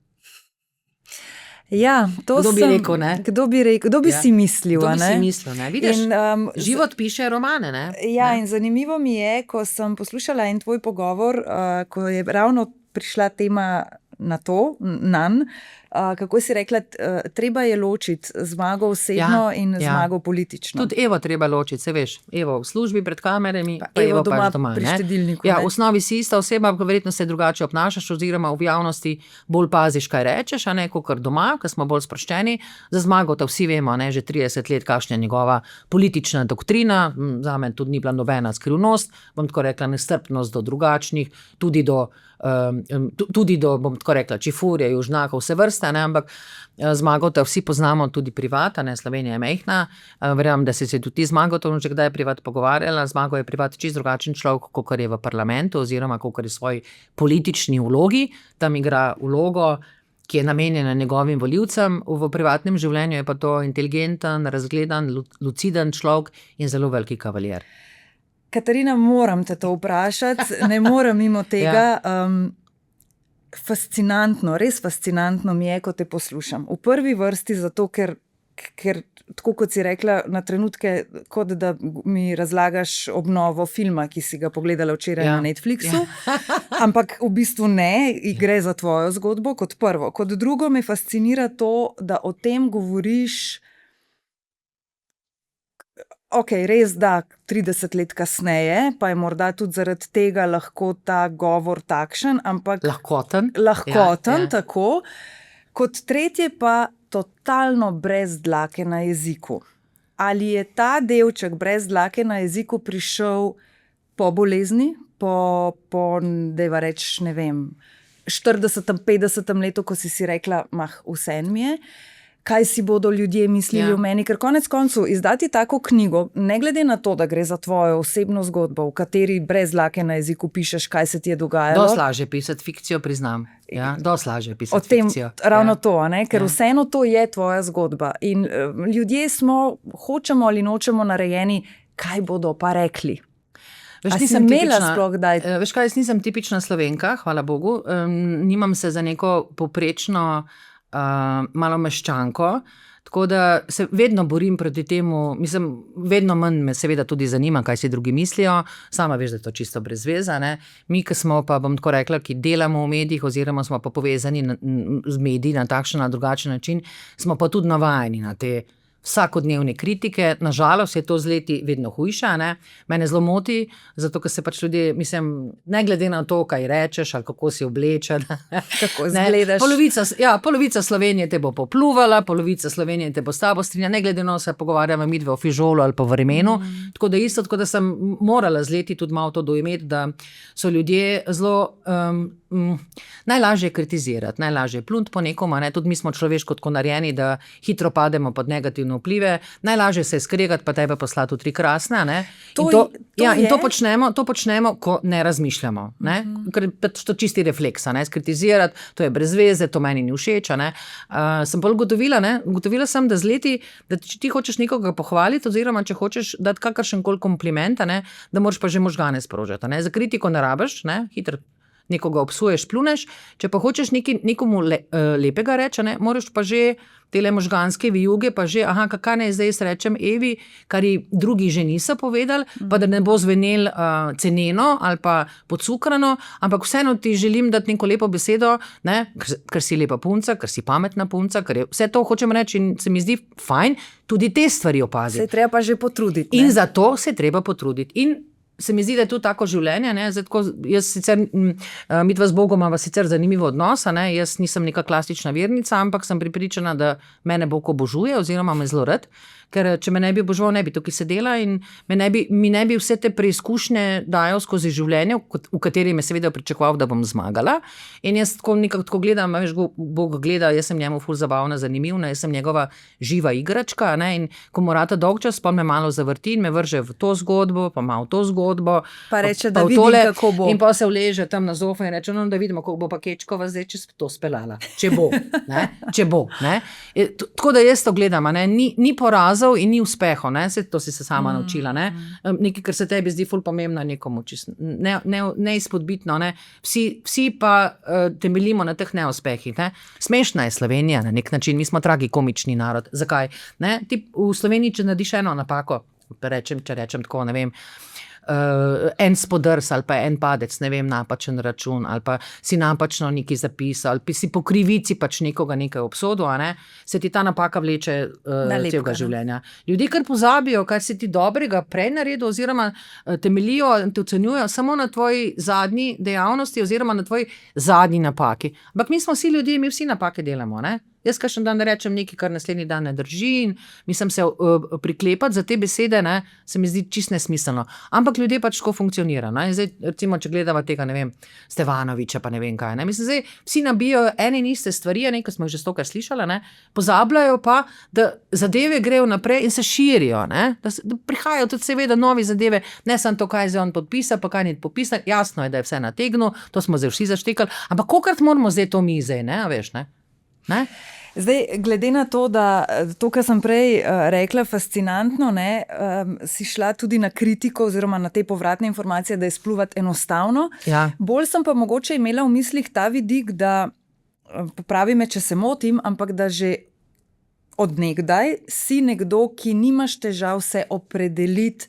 Ja, to kdo bi rekel, ne? Kdo bi si mislil, Kdo bi ne? si mislil, ne? Vidiš, život piše romane, ne? Ja, ne? In zanimivo mi je, ko sem poslušala en tvoj pogovor, ko je ravno prišla tema na to, kako si rekla, treba je ločiti Zmago osebno in Zmago politično. Tudi Evo treba ločiti, se veš, Evo v službi pred kamerami, pa Evo doma, pač doma, pri štedilniku. Ja, v osnovi si ista oseba, verjetno se drugače obnašaš, oziroma v javnosti bolj paziš, kaj rečeš, a ne, kakor doma, ker smo bolj sproščeni. Za Zmago to vsi vemo, ne, že 30 let, kakšna je njegova politična doktrina, zame tudi ni bila nobena skrivnost, bom tako rekla, nestrpnost do drugačnih, tudi do, bom tako rekla, čifurje, južnjakov, vse vrste, ne, ampak Zmagota vsi poznamo tudi privat, ne, Slovenija je majhna, verjamem, da si se tudi ti Zmagotom že kdaj privat pogovarjala. Zmago je privat čisto drugačen človek, kakor je v parlamentu, oziroma kakor je v svoji politični vlogi, tam igra vlogo, ki je namenjena njegovim volivcem, v privatnem življenju je pa to inteligenten, razgledan, luciden človek in zelo veliki kavaljer. Katarina, moram te to vprašati, ne morem mimo tega. Fascinantno, res fascinantno mi je, ko te poslušam. V prvi vrsti zato, ker tako kot si rekla, na trenutke, kot da mi razlagaš obnovo filma, ki si ga pogledala včeraj na Netflixu, ampak v bistvu ne, gre za tvojo zgodbo kot prvo. Kot drugo me fascinira to, da o tem govoriš. Ok, res da, 30 let kasneje, pa je morda tudi zaradi tega lahko ta govor takšen, ampak lahkoten, tako. Kot tretje pa totalno brez dlake na jeziku. Ali je ta delček brez dlake na jeziku prišel po bolezni, dajva reči, ne vem, 40., 50. letu, ko si rekla, vse mi je, kaj si bodo ljudje mislili o meni, ker konec koncev izdati tako knjigo, ne glede na to, da gre za tvojo osebno zgodbo, v kateri brez dlake na jeziku pišeš, kaj se ti je dogajalo. Dosti lažje pisati fikcijo, priznam. Dosti lažje pisati fikcijo. Ravno to, ker vseeno to je tvoja zgodba. In ljudje smo, hočemo ali nočemo, narejeni, kaj bodo pa rekli. Veš kaj, jaz nisem tipična Slovenka, hvala Bogu. Nimam se za neko povprečno malo meščanko, tako da se vedno borim proti temu, mislim, vedno manj me seveda tudi zanima, kaj si drugi mislijo, sama veš, da je to čisto brez veze, ne. Mi, ki smo pa, bom tako rekla, ki delamo v medijih oziroma smo pa povezani z mediji na takšen ali drugačen način, smo pa tudi navajeni na te vsakodnevne kritike, nažalost je to z leti vedno hujša, ne. Mene zelo moti, zato ker se pač ljudje, mislim, ne glede na to, kaj rečeš ali kako si oblečen, kako izgledaš. Polovica Slovenije te bo popluvala, polovica Slovenije te bo s tabo strinjala, ne glede na to, se pogovarjamo midve o fižolu ali po vremenu, tako da sem morala z leti tudi malo to dojemeti, da so ljudje zelo najlažje kritizirati, najlažje plunt po nekom, ne, tudi mi smo človeško tako narejeni, da hitro pademo pod negativne vplive, najlažje se je skregati, pa tebe poslati v tri krasne, ne. In to počnemo, ko ne razmišljamo, ne, ker to čisti refleks, ne, skritizirati, to je brez veze, to meni ni všeč, ne. Sem bolj ugotovila sem, da z leti, da če ti hočeš nekoga pohvaliti, oziroma če hočeš dati kakršenkoli kompliment, ne, da moraš pa že možgane sprožiti, ne, za kritiko ne rabiš, ne, hitro nekoga obsuješ, pluneš, če pa hočeš nekomu lepega reči, ne, moraš pa že tele možganske vijuge, pa že, kaj naj zdaj rečem Evi, kar ji drugi že niso povedali, pa da ne bo zvenel ceneno ali pa podcukrano, ampak vseeno ti želim dati neko lepo besedo, ne, ker si lepa punca, ker si pametna punca, ker je vse to, hočem reči, in se mi zdi fajn, tudi te stvari opaziti. Se je treba pa že potruditi. In zato se je treba potruditi. In se mi zdi, da je to tako življenje, ne, zdaj tako, jaz sicer, midva z Bogom imava sicer zanimivo odnosa, ne, jaz nisem neka klasična vernica, ampak sem prepričana, da mene Bog obožuje oziroma me zelo rad, ker če me ne bi oboževal, ne bi tukaj sedela in mi ne bi vse te preizkušnje dajal skozi življenje, v kateri me seveda pričakoval, da bom zmagala. In jaz tako gledam, veš, Bog gleda, jaz sem njemu ful zabavna, zanimivna, jaz sem njegova živa igračka, ne, in ko mu rata dolgčas, pa me malo zavrti in me vrže v to zgodbo, pa malo v to zgodbo. Pa reče, da vidim, kako bo. In pa se vleže tam na zofa in reče, no, da vidimo, kako bo pa Kečkova zdaj čez to speljala. Če bo, ne. Tako da jaz to gledam, ne, ni porazov in ni uspehov, ne, to si se sama naučila, ne. Nekaj, kar se tebi zdi ful pomembno, nekomu čisto neizpodbitno, ne. Vsi pa temeljimo na teh neuspehih, ne. Smešna je Slovenija na nek način, mi smo tragikomični narod. Zakaj? Ne, ti v Sloveniji, če narediš eno napako, če rečem tako, ne vem, en spodrs ali pa en padec, ne vem, napačen račun ali pa si napačno nekaj zapisal ali pa si po krivici pač nekoga nekaj obsodil, ne, se ti ta napaka vleče celega življenja. Ljudje kar pozabijo, kaj si ti dobrega prej naredil oziroma temeljijo in te ocenjujejo samo na tvoji zadnji dejavnosti oziroma na tvoji zadnji napaki. Ampak mi smo vsi ljudje, mi vsi napake delamo, ne. Jaz kakšen dan rečem nekaj, kar naslednji dan ne drži in mislim se priklepati za te besede, ne, se mi zdi čisto nesmiselno. Ampak ljudje pač tako funkcionirajo, ne. Zdaj, recimo, če gledava tega, ne vem, Stevanoviča, pa ne vem kaj, ne. Mislim, zdaj vsi nabijajo ene in iste stvari, ne, ko smo jih že stokrat slišali, ne, pozabljajo pa, da zadeve grejo naprej in se širijo, ne, da prihajajo tudi seveda novi zadeve, ne samo to, kaj je zdaj on podpisal, pa kaj ni podpisal, jasno je, da je vse nategnil, to smo zdaj vsi zaštekali, ampak kolikrat moramo zdaj to mi zdaj, ne, a veš, ne. Ne? Zdaj, glede na to, da to, kar sem prej rekla, fascinantno, ne, si šla tudi na kritiko oziroma na te povratne informacije, da je spluvati enostavno. Ja. Bolj sem pa mogoče imela v mislih ta vidik, da, popravi me, če se motim, ampak da že od nekdaj si nekdo, ki nimaš težav se opredeliti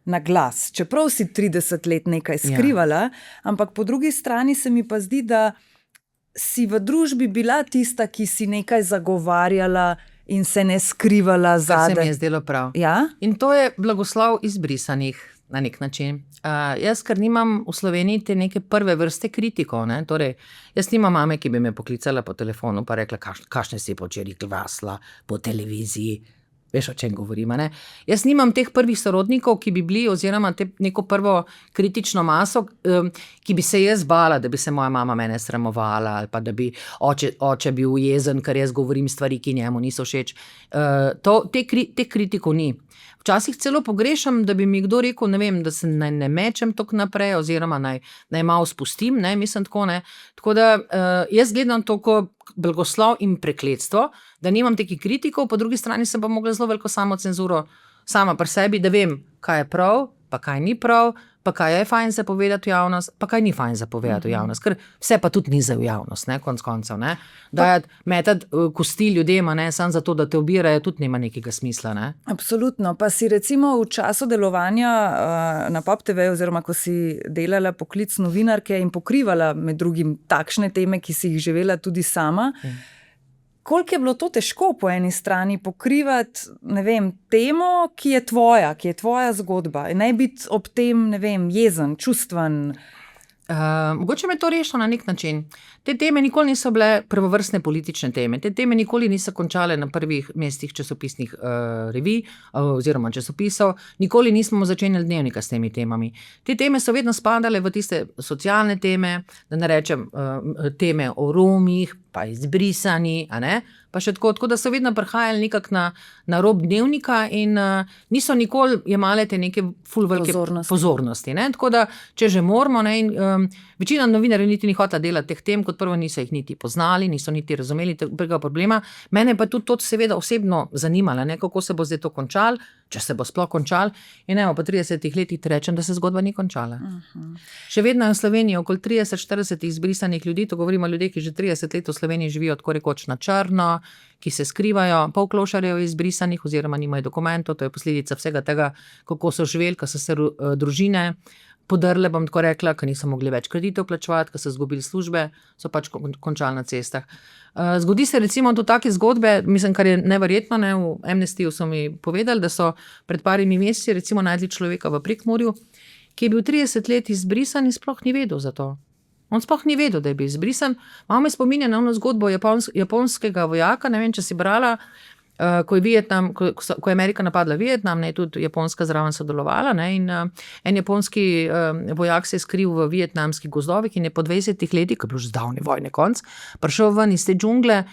na glas. Čeprav si 30 let nekaj skrivala, ampak po drugi strani se mi pa zdi, da si v družbi bila tista, ki si nekaj zagovarjala in se ne skrivala zadaj. Kar se mi je zdelo prav. Ja? In to je blagoslov izbrisanih na nek način. Jaz, ker nimam v Sloveniji te neke prve vrste kritikov, ne, torej, jaz nimam mame, ki bi me poklicala po telefonu pa rekla, kakšne si počeri glasla po televiziji. Veš, o čem govorim, ne? Jaz nimam teh prvih sorodnikov, ki bi bili, oziroma neko prvo kritično maso, ki bi se jaz bala, da bi se moja mama mene sramovala, ali pa da bi oče bil jezen, ker jaz govorim stvari, ki njemu niso všeč. Teh kritikov ni. Včasih celo pogrešam, da bi mi kdo rekel, ne vem, da se ne mečem tok naprej, oziroma naj malo spustim, ne, mislim tako, ne. Tako da jaz gledam to kot blagoslov in prekletstvo, da nimam takih kritikov, po drugi strani sem pa mogla zelo veliko samocenzuro sama pri sebi, da vem, kaj je prav, pa kaj ni prav, pa kaj je fajn za povedati v javnost, pa kaj ni fajn za povedati v javnost, ker vse pa tudi ni za v javnost, ne, konc koncev, ne. Metati kosti ljudem, ne, samo zato, da te obirajo, tudi nima nekega smisla, ne. Absolutno, pa si recimo v času delovanja na Pop TV, oziroma ko si delala poklic novinarke in pokrivala med drugim takšne teme, ki si jih živela tudi sama, koliko je bilo to težko po eni strani pokrivati, ne vem, temo, ki je tvoja zgodba, in ne biti ob tem, ne vem, jezen, čustven. Mogoče me to rešilo na nek način. Te teme nikoli niso bile prvovrstne politične teme. Te teme nikoli niso končale na prvih mestih časopisnih revij oziroma časopisov. Nikoli nismo začenjali dnevnika s temi temami. Te teme so vedno spadale v tiste socialne teme, da ne rečem teme o Romih, pa izbrisani, a ne? Pa še tako, da so vedno prihajali nekako na rob dnevnika in niso nikoli jemale te neke ful velike pozornosti, ne? Tako da, če že moramo, ne, in večina novinarjev niti ni hotela delati teh tem, kot prvo niso jih niti poznali, niso niti razumeli tega problema. Mene pa tudi to seveda osebno zanimalo, ne, kako se bo zdaj to končalo, če se bo sploh končalo. In evo, po 30 letih ti rečem, da se zgodba ni končala. Še vedno je v Sloveniji okoli 30-40 izbrisanih ljudi, to govorimo o ljudeh, ki že 30 let v Sloveniji živijo tako rekoč na črno, ki se skrivajo, pol klošarjev izbrisanih oziroma nimajo dokumentov, to je posledica vsega tega, kako so živeli, ko so se družine podrle, bom tako rekla, ker niso mogli več kreditov plačevati, ker so izgubili službe, so pač končali na cestah. Zgodi se recimo do take zgodbe, mislim, kar je neverjetno, ne, v Amnestyju so mi povedali, da so pred parimi meseci recimo našli človeka v Prekmurju, ki je bil 30 let izbrisan in sploh ni vedel za to. On sploh ni vedel, da je bil izbrisan. Malo me spominja na ono zgodbo japonskega vojaka, ne vem, če si brala, ko je Amerika napadla Vietnam, ne, tudi Japonska zraven sodelovala, ne, in en japonski vojak se je skril v vietnamskih gozdovih in je po 20 letih, ko je bil že zdavne vojne konc, prišel ven iz te džungle,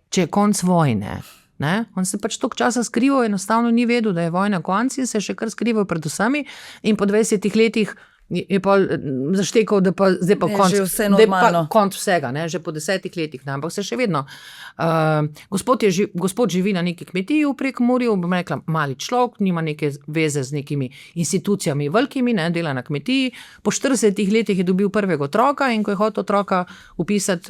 če je konc vojne. Ne? On se pač toliko časa skrival, enostavno ni vedel, da je vojna konc in se je še kar skrival pred vsemi in po 20 letih je pa zaštekal, da pa zdaj pa konc vsega, ne? Že po 10 letih, ne? Ampak se še vedno. Gospod živi na neki kmetiji v Prekmurju, bom rekla, mali človek, nima neke veze z nekimi institucijami velikimi, ne? Dela na kmetiji. Po 40 letih je dobil prvega otroka in ko je hotel otroka vpisati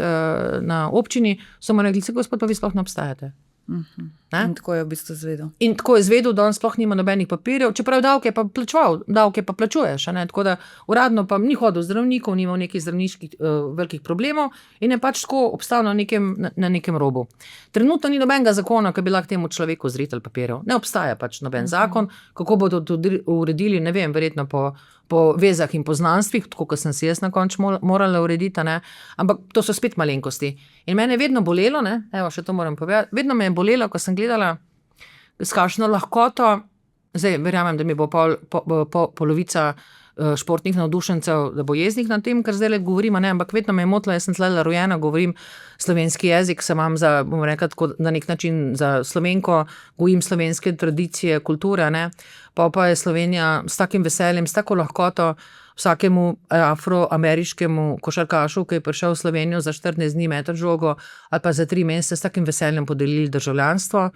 na občini, so mu rekli, gospod, pa vi sploh ne obstajate. In tako je v bistvu zvedel. In tako je zvedel, da on sploh nima nobenih papirjev, čeprav davke pa plačeval, davke pa plačuješ, ne? Tako da uradno pa ni hodil zdravnikov, ni imel nekih zdravniških velikih problemov in je pač tako obstal na nekem robu. Trenutno ni nobenega zakona, ki bi lahko temu človeku zritel papirjev. Ne obstaja pač noben zakon, kako bodo to uredili, ne vem, verjetno po vezah in poznanstvih, tako kot sem si jaz na koncu morala urediti, ne? Ampak to so spet malenkosti. In mene je vedno bolelo, ne? Evo, še to moram povedati, vedno me je bolelo, ko sem gledala s kakšno lahkoto, zdaj verjamem, da mi bo polovica športnih navdušencev, da bo jeznih na tem, kar zdaj le govorim, ne, ampak vedno me je motila, jaz sem tlele rojena, govorim slovenski jezik, se imam za, bom rekla, tako na nek način za Slovenko, gojim slovenske tradicije, kulture, ne, pa je Slovenija s takim veseljem, s tako lahkoto vsakemu afroameriškemu košarkašu, ki je prišel v Slovenijo za 14 dni meter žogo ali pa za 3 mesece, s takim veseljem podelili državljanstvo.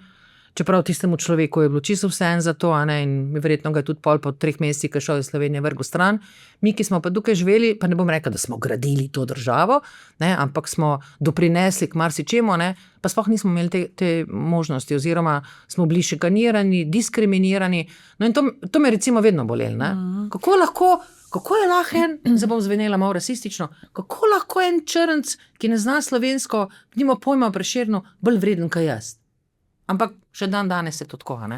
Čeprav tistemu človeku je bilo čisto vseeno za to, a ne, in verjetno ga je tudi pol po 3 mesecih, ki je šel iz Slovenije vrgel stran. Mi, ki smo pa tukaj živeli, pa ne bom rekla, da smo gradili to državo, ne, ampak smo doprinesli k marsičemu, ne, pa sploh nismo imeli te možnosti oziroma smo bili šikanirani, diskriminirani. No in to me recimo vedno bolelo, ne. Kako je lahko zdaj bom zvenela malo rasistično, kako lahko en črnc, ki ne zna slovensko, nima pojma o Prešernu, bolj vreden kot jaz. Ampak še dan danes je to tako, ne?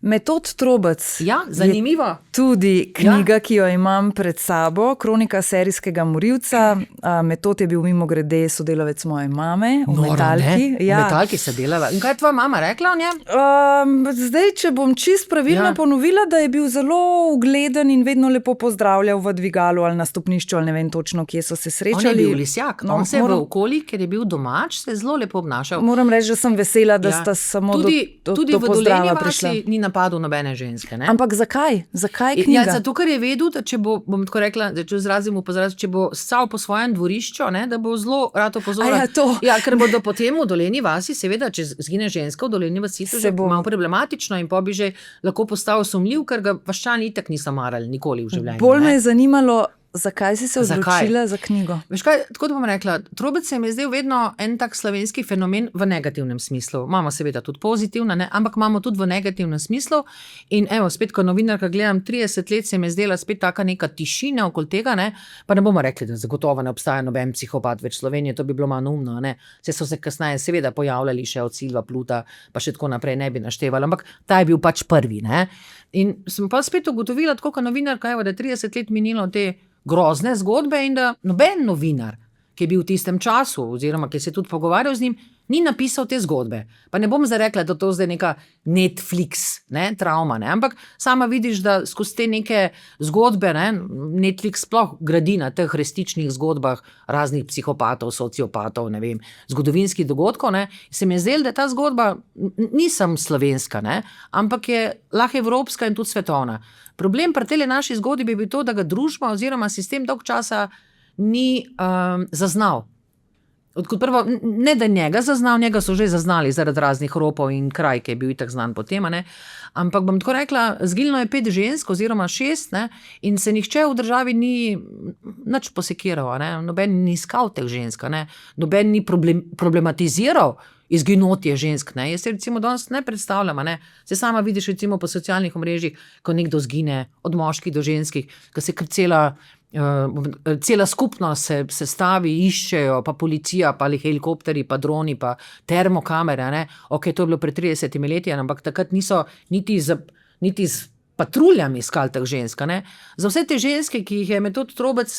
Metod Trobec. Ja, zanimivo. Tudi knjiga, ki jo imam pred sabo, Kronika serijskega morilca. Metod je bil mimogrede sodelavec moje mame v Metalki. V Metalki se delala. In kaj je tvoja mama rekla o njem? Zdaj, če bom čist pravilno ponovila, da je bil zelo ugleden in vedno lepo pozdravljal v dvigalu ali na stopnišču, ali ne vem točno, kje so se srečali. On je bil lisjak. On se je v okolju, ker je bil domač, se je zelo lepo obnašal. Moram reči, da sem vesela, da sta samo do pozdrava prišla. Ni napadel nobene ženske. Ne? Ampak zakaj? Zakaj knjiga? Ja, zato, ker je vedel, da če bo, bom tako rekla, da če izrazim upozoriti, če bo stal po svojem dvorišču, ne, da bo zelo rad opozoren. Ker bodo potem v Dolenji vasi, seveda, če zgine ženska v Dolenji vasi, to je malo problematično in bi že lahko postal sumljiv, ker ga vaščani itak niso marali nikoli v življenju. Bolj me je zanimalo, zakaj si se odločila za knjigo? Veš kaj, tako da bom rekla, Trobec se mi je zdel vedno en tak slovenski fenomen v negativnem smislu. Imamo seveda tudi pozitivna, ne? Ampak imamo tudi v negativnem smislu. In evo, spet, ko novinarka gledam, 30 let se mi je zdela spet taka neka tišina okoli tega, ne? Pa ne bomo rekli, da zagotovo ne obstaja noben psihopat več Slovenije, to bi bilo manj umno, ne? So se kasneje seveda pojavljali še od Silva Pluta, pa še tako naprej ne bi naštevali, ampak ta je bil pač prvi, ne? In sem pa spet ugotovila, tako kot novinarka, evo, da 30 let minilo te grozne zgodbe in da noben novinar, ki je bil v tistem času oziroma ki se je tudi pogovarjal z njim, ni napisal te zgodbe. Pa ne bom zdaj rekla, da to zdaj neka Netflix, ne, travma, ne, ampak sama vidiš, da skozi te neke zgodbe, ne, Netflix sploh gradi na teh resničnih zgodbah raznih psihopatov, sociopatov, ne vem, zgodovinskih dogodkov, ne, se mi je zdelo, da ta zgodba ni samo slovenska, ne, ampak je lahko evropska in tudi svetovna. Problem pri tej naši zgodbi bi bil to, da ga družba oziroma sistem dolg časa ni zaznal. Kot prvo, ne da njega zaznal, njega so že zaznali zaradi raznih ropov in kraj, ki je bil itak znan potem, ne? Ampak bom tako rekla, zginilo je 5 žensk oziroma 6, ne? In se nihče v državi ni nič posekiral, ne? Noben ni iskal teh žensk, ne? Noben ni problematiziral izginotje žensk, ne? Jaz se recimo danes ne predstavljam, ne? Se sama vidiš recimo po socialnih omrežjih, ko nekdo zgine od moških do ženskih, ko se cela skupnost se stavi, iščejo, pa policija, pa helikopteri, pa droni, pa termokamere, ne? Ok, to je bilo pred 30 leti, ampak takrat niso niti z patruljami iskali teh žensk, ne? Za vse te ženske, ki jih je Metod Trobec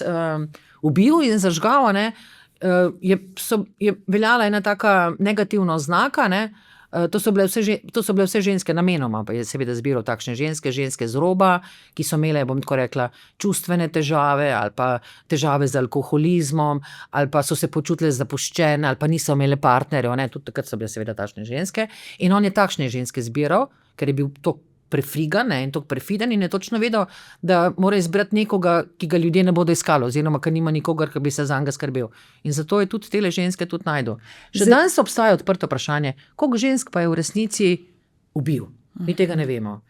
ubil in zažgal, ne, je veljala ena taka negativna oznaka, ne? To so bile vse ženske namenoma, pa je seveda zbiral takšne ženske z roba, ki so imele, bom tako rekla, čustvene težave ali pa težave z alkoholizmom ali pa so se počutile zapuščene ali pa niso imele partnerjev, ne, tudi takrat so bile seveda takšne ženske in on je takšne ženske zbiral, ker je bil to prefrigan, ne, in tako prefiden in je točno vedel, da mora izbrati nekoga, ki ga ljudje ne bodo iskali oziroma, ker nima nikogar, ki bi se zanj skrbel. In zato je tudi tele ženske tudi najdel. Še danes obstaja odprto vprašanje, koliko žensk pa je v resnici ubil. Mi tega ne vemo.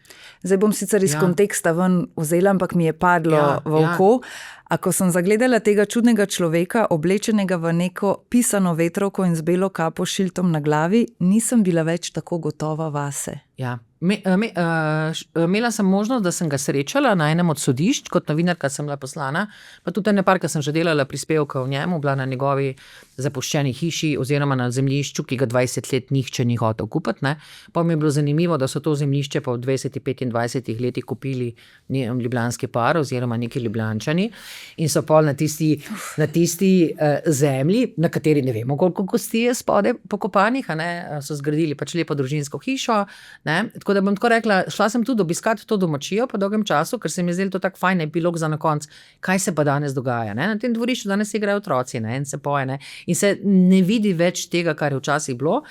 Zdaj bom sicer iz konteksta ven vzela, ampak mi je padlo v oko. Ako sem zagledala tega čudnega človeka, oblečenega v neko pisano vetrovko in z belo kapo s šiltom na glavi, nisem bila več tako gotova vase. Ja. Imela sem možnost, da sem ga srečala na enem od sodišč, kot novinarka sem bila poslana, pa tudi nekaj, ker sem že delala prispevke o njemu, bila na njegovi zapuščeni hiši oziroma na zemljišču, ki ga 20 let nihče ni hotel kupiti, ne. Pa mi je bilo zanimivo, da so to zemljišče pa v 20-25 letih kupili ljubljanski par oziroma neki Ljubljančani in so pol na tisti zemlji, na kateri ne vemo, koliko kosti je spode pokopanih, ne, so zgradili pač lepo družinsko hišo, ne. Tako da bom tako rekla, šla sem tudi obiskati to domačijo po dolgem času, ker se mi je zdelo to tak fajn epilog za na konc, kaj se pa danes dogaja, ne. Na tem dvorišču danes igrajo otroci, ne, in se poje, ne, in se ne vidi več tega, kar je včasih bilo.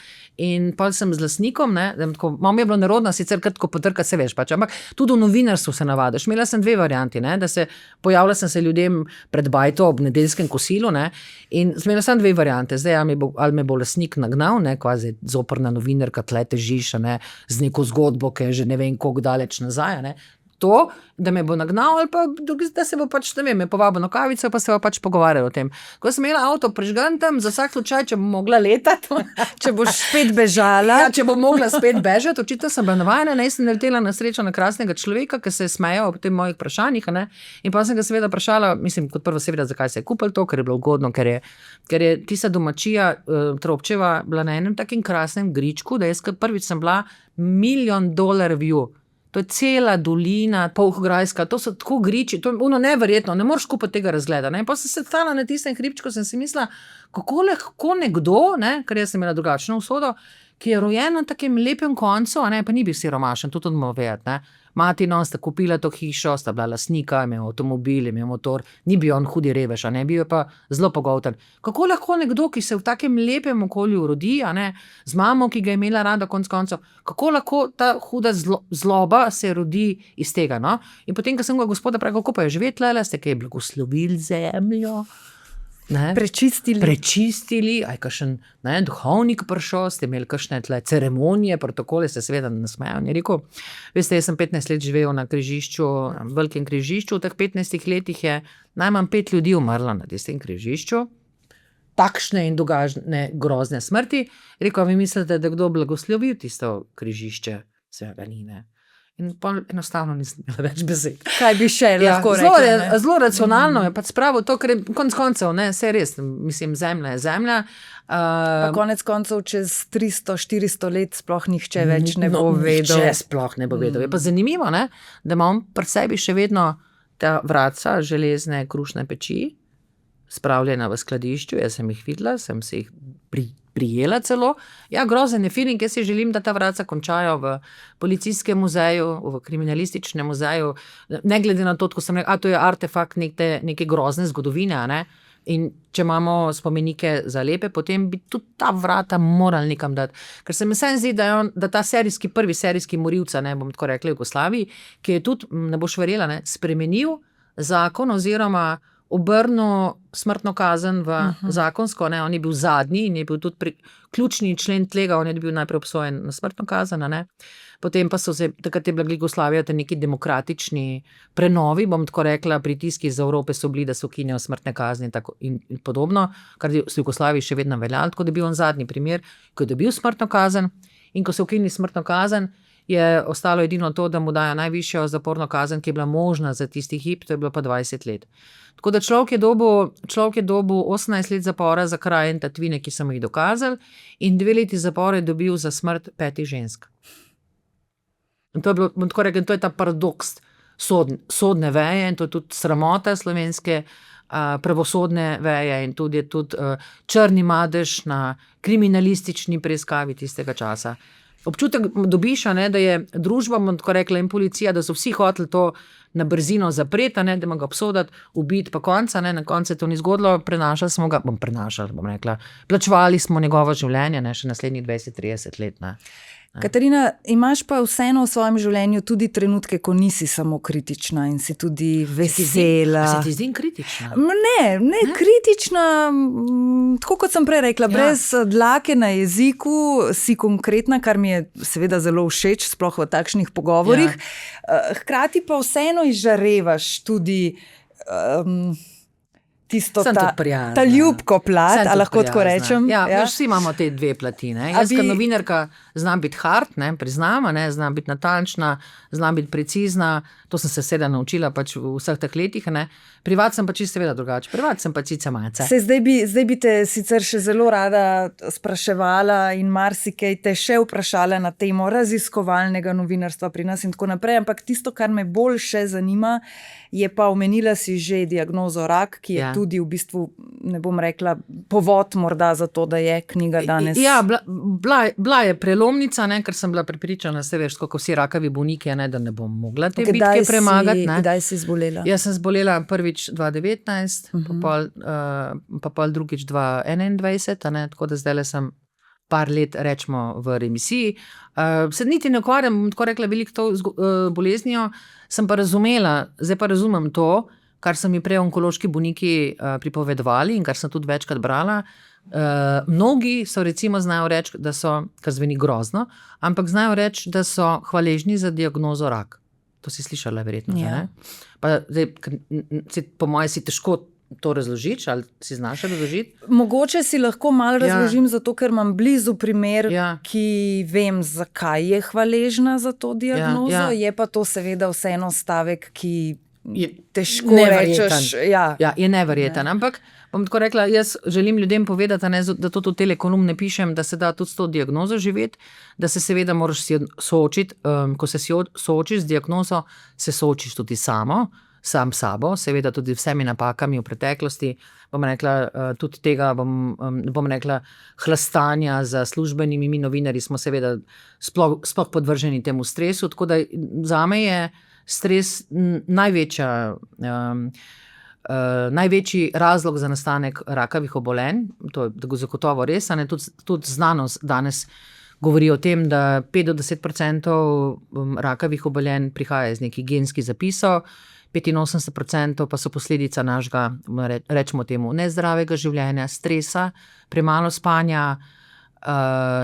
In pa sem z lastnikom, ne, malo mi je bilo nerodno, sicer kratko potrkati se veš pač, ampak tudi v novinarstvu se navadiš. Imela sem 2 varianti, ne, da se pojavila sem se ljudem pred bajto ob nedeljskem kosilu, ne, in imela sem 2 variante, zdaj ali me bo lastnik nagnal, ne, kvazi zoprna novinarka, tle težiš, ne, z neko zgodbo, ki je že ne vem koliko daleč nazaj, ne. To, da me bo nagnal ali pa da se bo pač, ne vem, me povabil na kavico pa se bo pač pogovarjal o tem. Ko sem imela avto prižgan tam, za vsak slučaj, če bom mogla letati, če boš spet bežala. Ja, če bom mogla spet bežati, očitno sem bila navajena, ne, sem naletela na srečo na krasnega človeka, ki se je smejal ob tem mojih vprašanjih, ne, in pa sem ga seveda vprašala, mislim, kot prvo seveda, zakaj se je kupil to, ker je bilo ugodno, ker je tista domačija Tropčeva bila na enem takim krasnem gričku, da jaz prvič sem bila $1 milijon view To je cela dolina, Polhograjska, to so tako griči, to je neverjetno, ne moreš skupaj tega razgleda. Ne? Pa sem se stala na tistem hribčku, sem si mislila, kako lahko nekdo, ne, ker jaz sem imela drugačno usodo, ki je rojen na takem lepem koncu, a ne, pa ni bil siromašen, to tudi moramo vedeti, ne. Mati in on sta kupila to hišo, sta bila lastnika, imel avtomobil, imel motor, ni bil on hudi revež, a ne, bil je pa zelo pogolten. Kako lahko nekdo, ki se v takem lepem okolju rodi, a ne, z mamo, ki ga je imela rada konec koncev, kako lahko ta huda zloba se rodi iz tega, no? In potem, ko sem ga gospoda pravi, kako pa je živeti tlele, ste kaj blagoslovili zemljo, ne? Prečistili, aj kakšen duhovnik prišel, ste imeli kakšne tle ceremonije, protokole, se seveda nasmejajo. Je rekel, veste, jaz sem 15 let živel na križišču, velikem križišču, v teh 15 letih je najmanj 5 ljudi umrlo na tistem križišču, takšne in dogažne grozne smrti. Rekel, vi mislite, da kdo blagoslovil tisto križišče? Seveda ni, ne. In pa enostavno nisem imela več besed. Kaj bi še lahko rekla? Zelo racionalno je pač spravo to, ker je konec koncev, ne, saj res, mislim, zemlja je zemlja. Pa konec koncev čez 300-400 let sploh nihče več ne bo vedel. Nihče sploh ne bo vedel. Je pa zanimivo, ne, da imam pri sebi še vedno ta vratca železne krušne peči, spravljena v skladišču, jaz sem jih videla, sem se jih prijela celo. Ja, grozen je feeling, jaz si želim, da ta vratca končajo v policijskem muzeju, v kriminalističnem muzeju, ne glede na to, ko sem rekla, to je artefakt neke grozne zgodovine, a ne? In če imamo spomenike za lepe, potem bi tudi ta vrata morali nekam dati. Ker se mi zdi, da ta prvi serijski morilca, ne bom tako rekla, v Jugoslaviji, ki je tudi, ne boš verjela, ne, spremenil zakon oziroma obrnil smrtno kazen v zakonsko, ne, on je bil zadnji in je bil tudi ključni člen tega, on je bil najprej obsojen na smrtno kazen, ne. Potem pa so se, takrat je bila Jugoslavija neki demokratični prenovi, bom tako rekla, pritiski iz Evrope so bili, da so ukinjajo smrtne kazni in podobno, kar je v Jugoslaviji še vedno veljalo, tako da je bil on zadnji primer, ko je dobil smrtno kazen in ko so ukinili smrtno kazen, je ostalo edino to, da mu dajo najvišjo zaporno kazen, ki je bila možna za tisti hip, to je bilo pa 20 let. Tako da človek je dobil 18 let zapora za kraje in tatvine, ki so mu jih dokazali, in 2 leti zapora je dobil za smrt 5 žensk. In to je bilo, tako rekel, to je ta paradoks sodne veje in to je tudi sramota slovenske pravosodne veje in tudi je tudi črni madež na kriminalistični preiskavi tistega časa. Občutek dobiš, ne, da je družba, bom tako rekla, in policija, da so vsi hoteli to na brzino zapreti, ne, da ima ga obsoditi, ubiti pa konca, ne, na koncu se to ni zgodilo, bom rekla, plačevali smo njegovo življenje, ne, še naslednjih 20-30 let, ne. Katarina, imaš pa vseeno v svojem življenju tudi trenutke, ko nisi samo kritična in si tudi vesela. Se ti zdi kritična? Ne, kritična, tako kot sem prej rekla, brez dlake na jeziku, si konkretna, kar mi je seveda zelo všeč, sploh v takšnih pogovorih. Hkrati pa vseeno izžarevaš tudi tisto, ta ljubko plat, a lahko tako rečem. Ja, vsi imamo te 2 plati, ne. Jaz kot novinarka znam biti hard, ne, priznam, ne, znam biti natančna, znam biti precizna, to sem se seveda naučila pač v vseh teh letih, ne. Privat sem pa čisto seveda drugače, privat sem pa cica malce. Zdaj bi te sicer še zelo rada spraševala in marsikaj te še vprašala na temo raziskovalnega novinarstva pri nas in tako naprej, ampak tisto, kar me bolj še zanima, je pa omenila si že diagnozo rak, ki je tudi v bistvu, ne bom rekla, povod morda za to, da je knjiga danes. Ja, bila je prelomnica, ne, ker sem bila prepričana, se veš, kako vsi rakavi bolniki, ne, da ne bom mogla te bitke premagati. Kdaj si zbolela? Jaz sem zbolela prvič 2019, pa pol drugič 2021, ne, tako da zdajle sem par let, rečemo, v remisiji. Se niti ne ukvarjam, tako rekla, veliko to boleznijo, sem pa razumela, zdaj pa razumem to, kar so mi prej onkološki bolniki pripovedovali in kar sem tudi večkrat brala. Mnogi so recimo znajo reči, da so, kar zveni grozno, ampak znajo reči, da so hvaležni za diagnozo rak. To si slišala verjetno, ne? Pa zdaj, po moje si težko to razložiš, ali si znaš razložiti? Mogoče si lahko malo razložim, zato ker imam blizu primer, ki vem, zakaj je hvaležna za to diagnozo, je pa to seveda vseeno stavek, ki težko rečeš. Ja, je neverjeten. Ampak bom tako rekla, jaz želim ljudem povedati, da to v Telekolum ne pišem, da se da tudi s to diagnozo živeti, da se seveda moraš soočiti, ko se soočiš z diagnozo, se soočiš tudi sam sabo, seveda tudi vsemi napakami v preteklosti, bom rekla, tudi tega, bom rekla, hlastanja za službenimi, mi novinarji smo seveda sploh podvrženi temu stresu, tako da zame je stres največji razlog za nastanek rakavih obolenj, to je zagotovo res, tudi znanost danes govori o tem, da 5-10% rakavih obolenj prihaja iz nekih genskih zapisov, 85% pa so posledica našega, rečemo temu, nezdravega življenja, stresa, premalo spanja,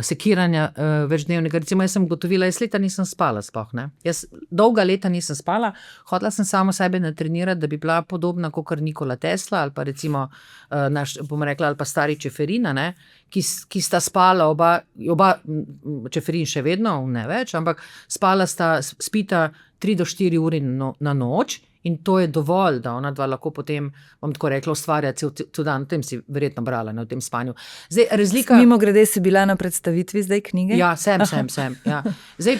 sekiranja večdnevnega. Recimo, jaz sem ugotovila, jaz leta nisem spala sploh, ne. Jaz dolga leta nisem spala, hotela sem samo sebe natrenirati, da bi bila podobna kakor Nikola Tesla ali pa recimo bom rekla, ali pa stari Čeferin, ne, ki sta spala oba, Čeferin še vedno, ne več, ampak spita 3 do 4 ure na noč. In to je dovolj, da ona dva lahko potem, bom tako rekla, ustvarja cel dan. O tem si verjetno brala, ne, o tem spanju. Zdaj, razlika... Mimogrede si bila na predstavitvi zdaj knjige? Ja, sem. Ja. Zdaj,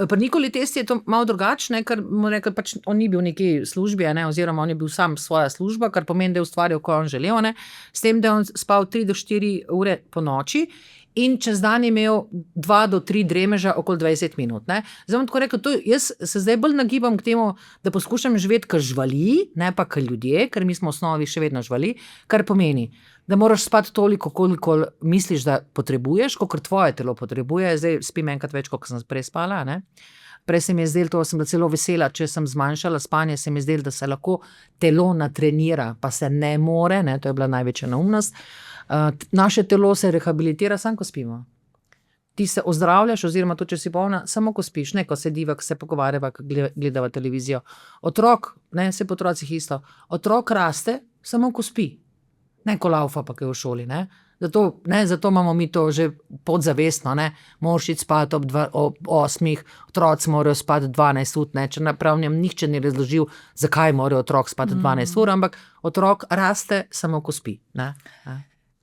pri Nikoli Tesli je to malo drugačne, ker pač on ni bil v neki službi, ne, oziroma on je bil sam svoja služba, kar pomeni, da je ustvarjal, ko on želel, ne, s tem, da je on spal 3 do 4 ure po noči. In čez dan je imel 2 do 3 dremeža okoli 20 minut. Ne. Zdaj bom tako rekel, jaz se zdaj bolj nagibam k temu, da poskušam živeti kot živali, ne pa kot ljudje, ker mi smo v osnovi še vedno živali, kar pomeni, da moraš spati toliko, koliko misliš, da potrebuješ, kolikor tvoje telo potrebuje. Zdaj spim enkrat več, kot sem prej spala. Ne. Prej se mi je zdelo, to sem bila celo vesela, če sem zmanjšala spanje, se mi je zdelo, da se lahko telo natrenira, pa se ne more, ne, to je bila največja neumnost. Naše telo se rehabilitira samo, ko spimo. Ti se ozdravljaš, oziroma to, če si polna, samo ko spiš, ne ko sediva, ko se pogovarjava, ko gledava televizijo. Otrok, ne, se po otrocih isto, otrok raste samo, ko spi. Ne, ko laufa, pa ko je v šoli, ne. Zato imamo mi to že podzavestno, ne, moraš iti spati ob 8, otroci morajo spati 12 ur, ne, če naprav njem nihče ni razložil, zakaj morajo otrok spati 12 ur, ampak otrok raste samo, ko spi, ne.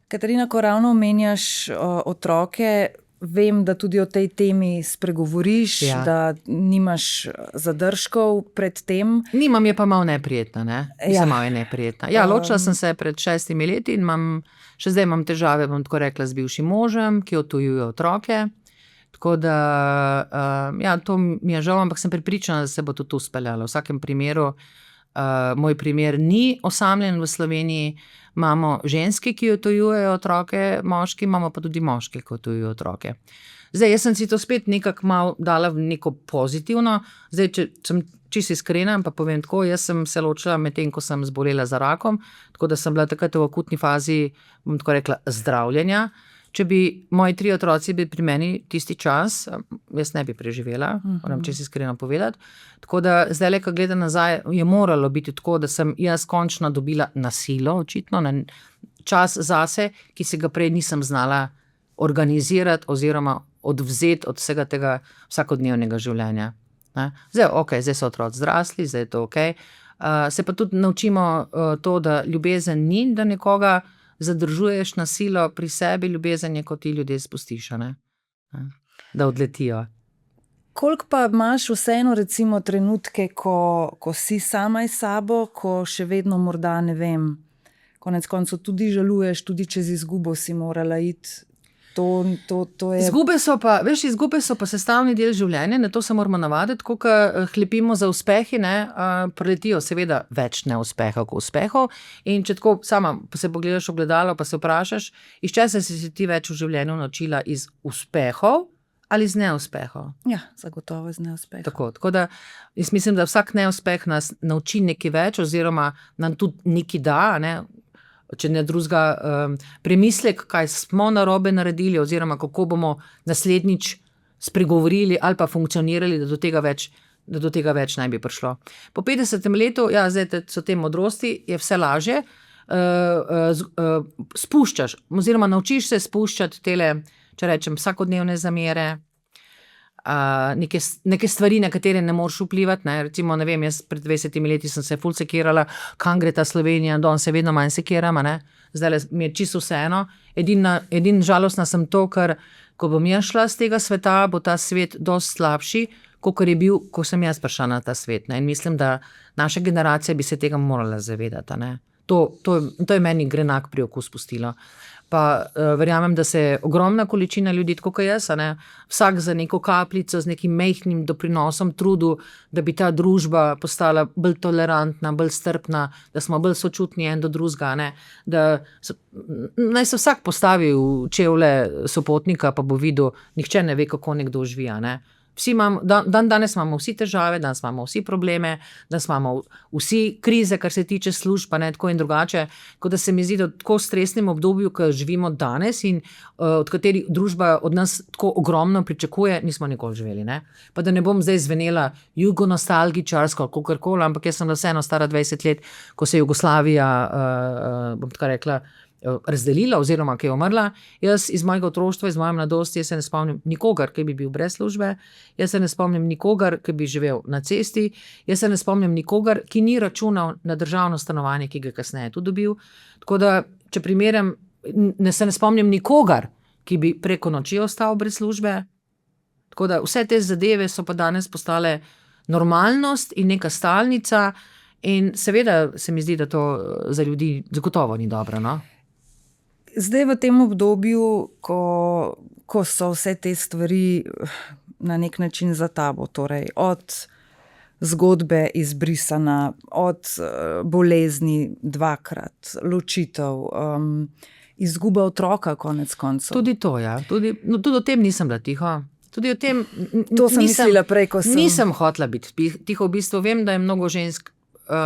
Katarina, ko ravno omenjaš otroke, vem, da tudi o tej temi spregovoriš, da nimaš zadržkov pred tem. Nimam, je pa malo neprijetna, ne? Malo je neprijetna. Ja, ločila sem se pred 6 leti in še zdaj imam težave, bom tako rekla, z bivšim možem, ki odtujuje otroke. Tako da, to mi je žal, ampak sem prepričana, da se bo tudi uspeljalo. V vsakem primeru, moj primer ni osamljen v Sloveniji, imamo ženske, ki odtujujejo otroke, moški, imamo pa tudi moške, ki odtujujejo otroke. Zdaj, jaz sem si to spet nekako malo dala v neko pozitivno. Zdaj, če sem čisto iskrena, pa povem tako, jaz sem se ločila med tem, ko sem zbolela za rakom, tako da sem bila takrat v akutni fazi, bom tako rekla, zdravljenja. Če bi moji 3 otroci bili pri meni tisti čas, jaz ne bi preživela, moram čisto iskreno povedati. Tako da zdaj, ko gledam nazaj, je moralo biti tako, da sem jaz končno dobila na silo, očitno, čas zase, ki se ga prej nisem znala organizirati oziroma odvzeti od vsega tega vsakodnevnega življenja. Zdaj so otroci zrasli, zdaj je to okej. Se pa tudi naučimo to, da ljubezen ni, da nekoga zadržuješ na silo pri sebi, ljubezen je, ko ti ljudje spustiš, ne? Da odletijo. Koliko pa imaš vseeno recimo trenutke, ko si sama s sabo, ko še vedno morda, ne vem, konec koncev tudi žaluješ, tudi čez izgubo si morala iti. To je... Izgube so pa sestavni del življenja, na to se moramo navaditi, ko hlepimo za uspehi, ne, priletijo seveda več neuspehov kot uspehov, in če tako sama se pogledaš v ogledalo, pa se vprašaš, iz česa si se ti več v življenju naučila, iz uspehov ali iz neuspehov? Ja, zagotovo iz neuspehov. Tako da jaz mislim, da vsak neuspeh nas nauči nekaj več, oziroma nam tudi nekaj da, ne. Če ne drugega, premislek, kaj smo narobe naredili, oziroma kako bomo naslednjič spregovorili ali pa funkcionirali, da do tega več ne bi prišlo. Po 50. letu, zdaj so te modrosti, je vse lažje, spuščaš, oziroma naučiš se spuščati tele, če rečem, vsakodnevne zamere, neke stvari, na katere ne moreš vplivati. Ne? Recimo, ne vem, jaz pred 20 leti sem se ful sekirala, kam gre ta Slovenija, danes se vedno manj sekirama, ne? Zdaj mi je čisto vseeno. Edin žalostna sem to, ker ko bom jaz šla z tega sveta, bo ta svet dosti slabši, kakor je bil, ko sem jaz prišla na ta svet. Ne? In mislim, da naša generacija bi se tega morala zavedati. Ne? To je meni grenak priokus pustilo. Pa verjamem, da se je ogromna količina ljudi, tako kot jaz, vsak za neko kapljico, z nekim majhnim doprinosom trudil, da bi ta družba postala bolj tolerantna, bolj strpna, da smo bolj sočutni en do drugega, naj se vsak postavi v čevlje sopotnika, pa bo videl, nihče ne ve, kako nekdo živi, danes imamo vsi težave, danes imamo vsi probleme, danes imamo vsi krize, kar se tiče služb, pa ne tako in drugače, kot da se mi zdi, da v tako stresnem obdobju, ki živimo danes in od kateri družba od nas tako ogromno pričakuje, nismo nikoli živeli. Ne? Pa da ne bom zdaj zvenela jugonostalgičarsko, kakorkoli, ampak jaz sem vseeno stara 20 let, ko se je Jugoslavija, bom tako rekla, razdelila oziroma ki je umrla. Jaz iz mojega otroštva, iz moje mladosti, jaz se ne spomnim nikogar, ki bi bil brez službe, jaz se ne spomnim nikogar, ki bi živel na cesti, jaz se ne spomnim nikogar, ki ni računal na državno stanovanje, ki ga kasneje tudi dobil. Tako da, če primerjam, se ne spomnim nikogar, ki bi preko noči ostal brez službe. Tako da vse te zadeve so pa danes postale normalnost in neka stalnica in seveda se mi zdi, da to za ljudi zagotovo ni dobro, no? Zdaj v tem obdobju, ko so vse te stvari na nek način za tabo, torej od zgodbe izbrisana, od bolezni dvakrat, ločitev, izguba otroka konec koncev. Tudi to, ja. Tudi o tem nisem bila tiho. Tudi o tem to sem mislila prej, ko sem... Nisem hotela biti tiho. V bistvu vem, da je mnogo žensk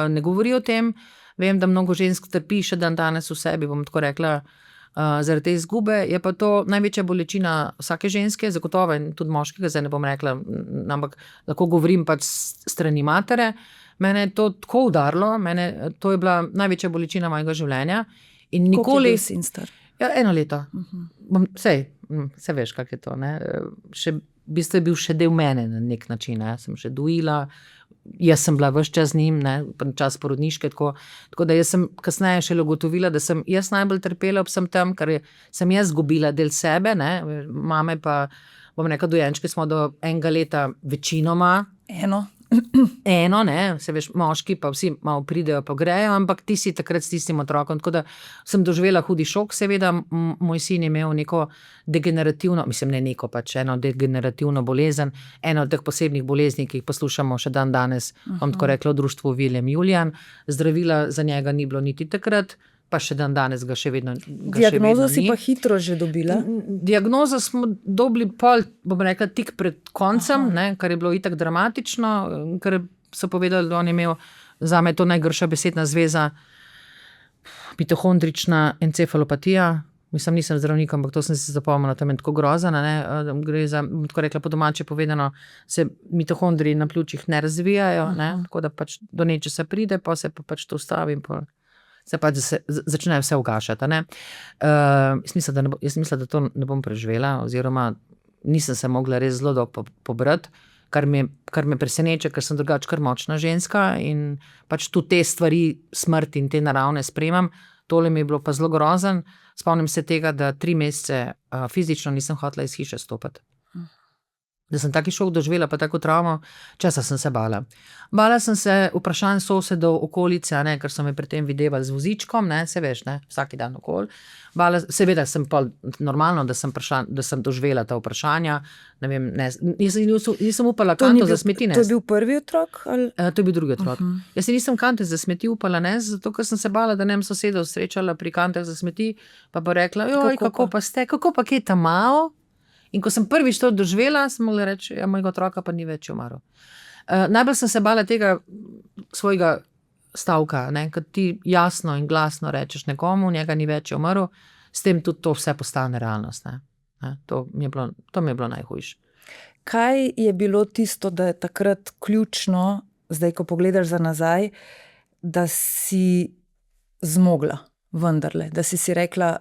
ne govori o tem, vem, da mnogo žensk trpi še dan danes v sebi, bom tako rekla, zaradi te izgube. Je pa to največja bolečina vsake ženske, zagotovo in tudi moškega, zdaj ne bom rekla, ampak lahko govorim pač strani matere. Mene je to tako udarilo, to je bila največja bolečina mojega življenja. In nikoli... Koliko je bil sin star? Ja, 1 leto. Sej veš, kak je to, ne? V bistvu je bil še del mene na nek način, ne? Sem še dojila, jaz sem bila ves čas z njim, ne? Čas porodniške, tako da jaz sem kasneje šele ugotovila, da sem jaz najbolj trpela ob vsem tem, ker sem jaz zgubila del sebe, ne? Mame pa, bom rekla, dojenčke smo do 1 leta večinoma. Eno, ne, se veš, moški pa vsi malo pridejo pa grejo, ampak ti si takrat s tistim otrokom, tako da sem doživela hudi šok, seveda, moj sin je imel neko degenerativno, mislim, ne neko pač, eno degenerativno bolezen, eno od teh posebnih bolezni, ki jih poslušamo še dan danes, bom tako rekla, v društvu William Julian, zdravila za njega ni bilo niti takrat, pa še dan danes ga še vedno Diagnozo si pa hitro že dobila? Diagnozo smo dobili pol, bom rekla, tik pred koncem, ne, kar je bilo itak dramatično, ker so povedali, da on je imel, zame to najgrša besedna zveza, mitohondrična encefalopatija. Mislim, nisem zdravnik, ampak to sem si zapomnila, tam je tako grozna, ne, gre za, tako rekla po domače povedano, se mitohondriji na pljučih ne razvijajo, ne, tako da pač do nečesa pride, pa se pa pač to ustavi in pol se pač začnejo vse ugašati. Jaz mislim, da to ne bom preživela, oziroma nisem se mogla res zelo dolgo pobrati, kar me preseneča, ker sem drugače kar močna ženska in pač tudi te stvari, smrt in te naravne sprejemam. Tole mi je bilo pa zelo grozen. Spomnim se tega, da 3 mesece fizično nisem hotela iz hiše stopiti. Da sem taki šok doživela, pa tako travmo, česa sem se bala. Bala sem se vprašanj sosedov, okolice, ne, ker so me pri tem videvali z vozičkom, ne, se veš, ne, vsaki dan okoli. Seveda sem pa normalno, da sem doživela ta vprašanja, ne vem, nisem upala kanto za smeti nesti. To je bil prvi otrok? Ali? To je bil drugi otrok. Jaz si nisem kante za smeti upala nesti, zato ker sem se bala, da ne bom sosedov srečala pri kantah za smeti, pa bo rekla, joj, kako pa ste, kako pa kje tam malo? In ko sem prvič to doživela, sem mogla reči, ja, mojega otroka pa ni več umrl. Najbolj sem se bala tega svojega stavka, ne, kad ti jasno in glasno rečeš nekomu, njega ni več umrl, s tem tudi to vse postane realnost. Ne. To mi je bilo najhujše. Kaj je bilo tisto, da je takrat ključno, zdaj ko pogledaš za nazaj, da si zmogla vendarle, da si rekla,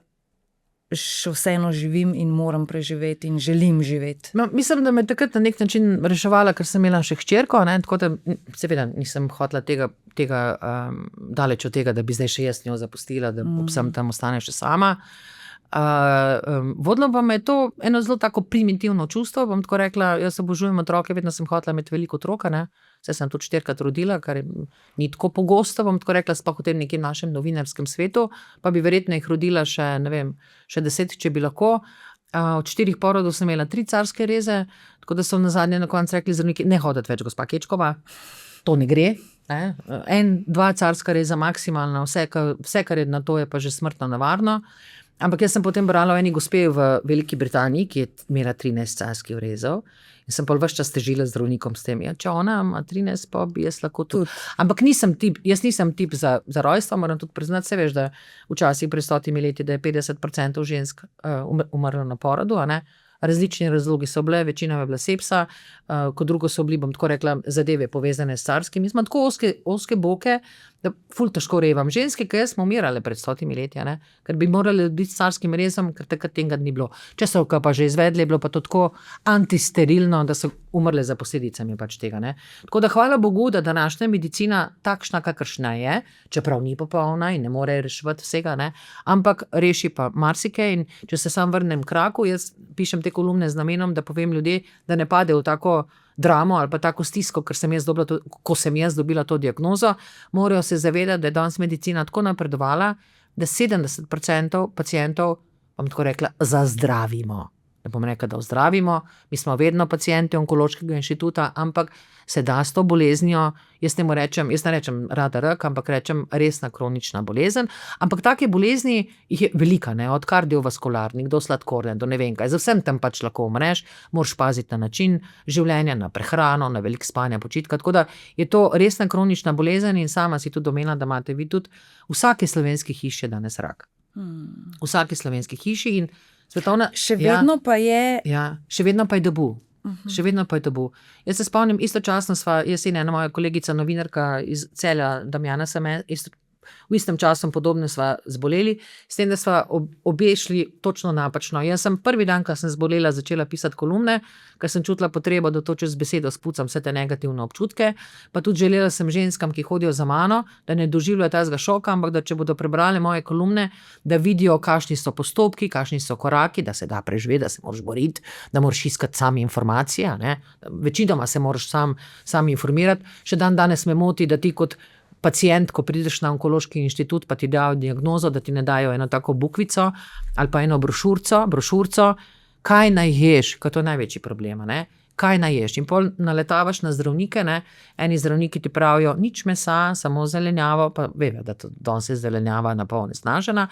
še vseeno živim in moram preživeti in želim živeti. No, mislim, da me takrat na nek način reševala, ker sem imela še hčerko, tako da seveda nisem hotela tega daleč od tega, da bi zdaj še jaz njo zapustila, da vsem tam ostane še sama. Vodilo pa me je to eno zelo tako primitivno čustvo, bom tako rekla, jaz obožujem otroke, vedno sem hotela imeti veliko otroka, saj sem tudi 4-krat rodila, kar ni tako pogosto, bom tako rekla, sploh v tem nekem našem novinarskem svetu, pa bi verjetno jih rodila še, ne vem, še 10, če bi lahko. Od 4 porodov sem imela 3 carske reze, tako da so nazadnje na koncu rekli zdravniki, ne hoditi več, gospa Kečkova, to ne gre. 1-2 carska reza maksimalno, vse, kar je na to, je pa že smrtno nevarno. Ampak jaz sem potem brala o eni gospe v Veliki Britaniji, ki je imela 13 carskih rezov in sem pa ves čas težila zdravnikom s tem, če ona ima 13, pa bi jaz lahko tudi. Ampak jaz nisem tip za rojstvo, moram tudi priznati, se veš, da včasih pred 100 leti, da je 50% žensk umrlo na porodu, Različni razlogi so bile, večina je bila sepsa, kot drugo so bili, bom tako rekla, zadeve povezane s carskimi. Smo tako ozke boke, da ful težko revam. Ženske, ki smo umirale pred 100 leti, ker bi morali biti s carskim rezom, ker takrat tega ni bilo. Če so ga pa že izvedli, je bilo pa to tako antisterilno, da so umrle za posledicami pač tega. Tako da hvala Bogu, da današnja medicina takšna, kakršna je, čeprav ni popolna in ne more reševati vsega, ampak reši pa marsikaj. In če se sam vrnem k raku, jaz pišem te kolumne z namenom, da povem ljudje, da ne pade v tako dramo ali pa tako stisko, ko sem jaz dobila to diagnozo, morajo se zavedati, da je danes medicina tako napredovala, da 70% pacientov, bom tako rekla, zazdravimo. Ne bom rekla, da ozdravimo, mi smo vedno pacienti Onkološkega inštituta, ampak se da s to boleznijo, jaz ne rečem rada rak, ampak rečem resna kronična bolezen, ampak take bolezni jih je velika, od kardiovaskularnih do sladkorne, do ne vem kaj, za vsem tam pač lahko umreš, moraš paziti na način življenja, na prehrano, na veliko spanja, počitka, tako da je to resna kronična bolezen in sama si tudi omenila, da imate vi tudi v vsaki slovenski hiši je danes rak. V vsaki slovenski hiši in svetovna, še vedno pa je. Ja, še vedno pa je tabu. Še vedno pa je tabu. Jaz se spomnim, istočasno jaz in ena moja kolegica, novinarka iz Celja, Damjana Seme, v istem času podobno sva zboleli, s tem, da sva obe šli točno napačno. Jaz sem prvi dan, ko sem zbolela, začela pisati kolumne, ker sem čutila potrebo, da to čez besedo spucam vse te negativne občutke, pa tudi želela sem ženskam, ki hodijo za mano, da ne doživljajo tega šoka, ampak da če bodo prebrali moje kolumne, da vidijo, kakšni so postopki, kakšni so koraki, da se da preživeti, da se moraš boriti, da moraš iskati sami informacije, večinoma se moraš sam informirati. Še danes me moti, da ti kot pacient, ko prideš na Onkološki inštitut, pa ti dajo diagnozo, da ti ne dajo eno tako bukvico ali pa eno brošurco, kaj naj ješ, ker to je največji problem, kaj naj ješ. In pol naletavaš na zdravnike, eni zdravniki ti pravijo, nič mesa, samo zelenjavo, pa veva, da danes je zelenjava napol onesnažena,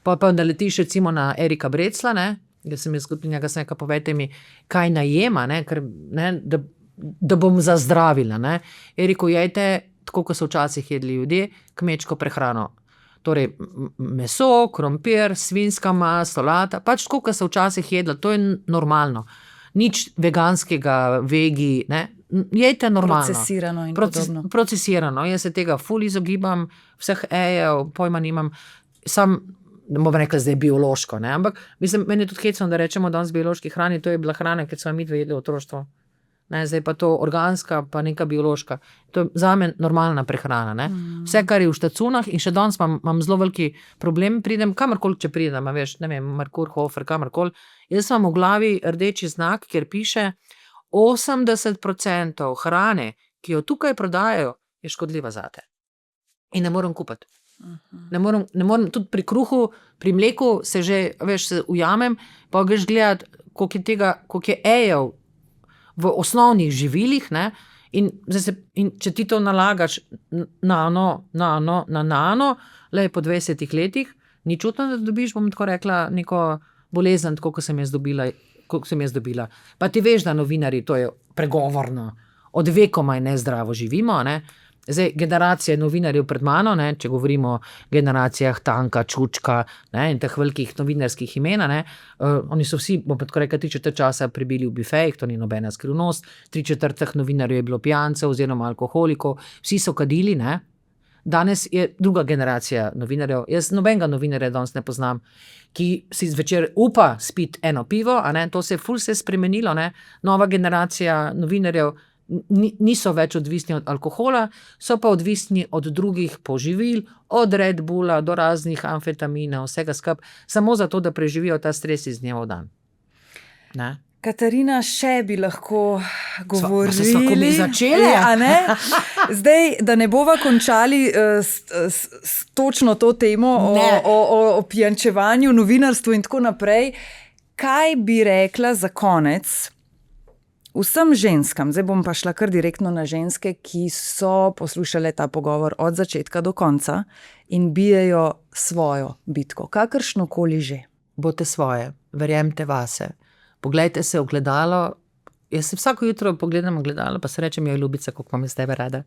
pa naletiš recimo na Erika Brecla, jaz sem jaz kot njega sem rekla, povejte mi, kaj naj jema, da bom zazdravila. Eriko, jejte, tako kot so včasih jedli ljudje, kmečko prehrano. Torej, meso, krompir, svinjska mast, solata, pač tako, kot so včasih jedla, to je normalno. Nič veganskega, vegi, jejte normalno. Procesirano in podobno. Procesirano, jaz se tega ful izogibam, vseh ejev, pojma nimam, sam, ne bom rekla zdaj biološko, ampak mislim, meni je tudi hecno, da rečemo danes biološki hrani, to je bila hrana, ki smo mi dve jedli v otroštvu. Zdaj pa to organska, pa neka biološka. To je zame normalna prehrana. Vse, kar je v štacunah, in še danes imam zelo veliki problem, pridem kamorkoli, če pridem, veš, ne vem, Merkur, Hofer, kamorkoli. Jaz imam v glavi rdeči znak, kjer piše 80% hrane, ki jo tukaj prodajajo, je škodljiva zate. In ne morem kupiti. Ne morem, tudi pri kruhu, pri mleku se že, veš, se ujamem, pa greš gledati, koliko je ejev v osnovnih živilih, in če ti to nalagaš na nano, le po 20 letih, ni čutno, da dobiš, bom tako rekla, neko bolezen, tako kot sem jaz dobila. Pa ti veš, da novinarji, to je pregovorno, od vekomaj nezdravo živimo, Zdaj, generacije novinarjev pred mano, če govorimo o generacijah Tanka, Čučka in teh velikih novinarskih imen, oni so vsi, bom tako rekla, 3/4 časa prebili v bifejih, to ni nobena skrivnost, 3/4 novinarjev je bilo pijancev oziroma alkoholikov, vsi so kadili, Danes je druga generacija novinarjev. Jaz nobenega novinarja danes ne poznam, ki si zvečer upa spiti eno pivo, a ne, to se je ful se spremenilo, ne. Nova generacija novinarjev niso več odvisni od alkohola, so pa odvisni od drugih poživil, od Red Bulla do raznih amfetaminov, vsega skupaj, samo zato, da preživijo ta stres iz dneva v dan. Ne? Katarina, še bi lahko govorili. Smo mi začeli? Zdaj, da ne bova končali točno to temo o pijančevanju, novinarstvu in tako naprej. Kaj bi rekla za konec vsem ženskam, zdaj bom pa šla kar direktno na ženske, ki so poslušale ta pogovor od začetka do konca in bijejo svojo bitko, kakršnokoli že. Bote svoje, verjemite vase. Poglejte se v gledalo, jaz se vsako jutro pogledam v gledalo, pa se rečem, joj ljubica, koliko imam jaz tebe rada.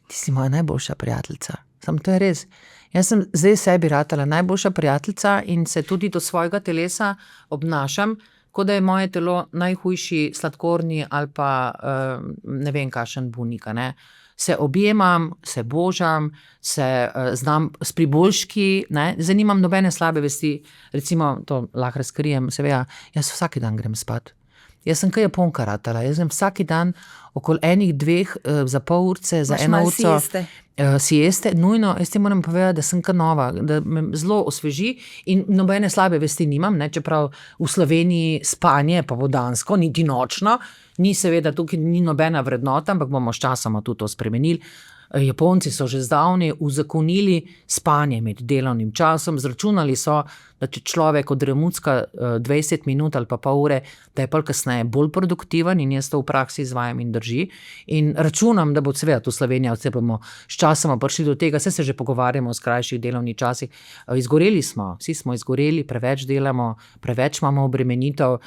Ti si moja najboljša prijateljica. Samo to je res. Jaz sem zdaj sebi ratala najboljša prijateljica in se tudi do svojega telesa obnašam, kot da je moje telo najhujši sladkorni ali pa ne vem kakšen bunika, ne. Se objemam, se božam, se znam s priboljški, ne, zdaj nimam nobene slabe vesti, recimo, to lahko razkrijem, seveda, jaz vsak dan grem spat. Jaz sem kaj Japonka ratala, jaz sem vsak dan okoli 1-2 za pol urce, za 1 urco. Sieste, nujno, jaz ti moram povedati, da sem kar nova, da me zelo osveži in nobene slabe vesti nimam, ne, čeprav v Sloveniji spanje popoldansko, niti nočno, ni seveda tukaj ni nobena vrednota, ampak bomo sčasoma tudi to spremenili. Japonci so že zdavnaj uzakonili spanje med delovnim časom, zračunali so, da če človek odremucka 20 minut ali pa pol ure, da je pol kasneje bolj produktiven in jaz to v praksi izvajam in drži. In računam, da bo seveda tu Slovenija, vse bomo sčasoma prišli do tega, vse se že pogovarjamo o skrajših delovnih časih. Izgoreli smo, vsi smo izgoreli, preveč delamo, preveč imamo obremenitev.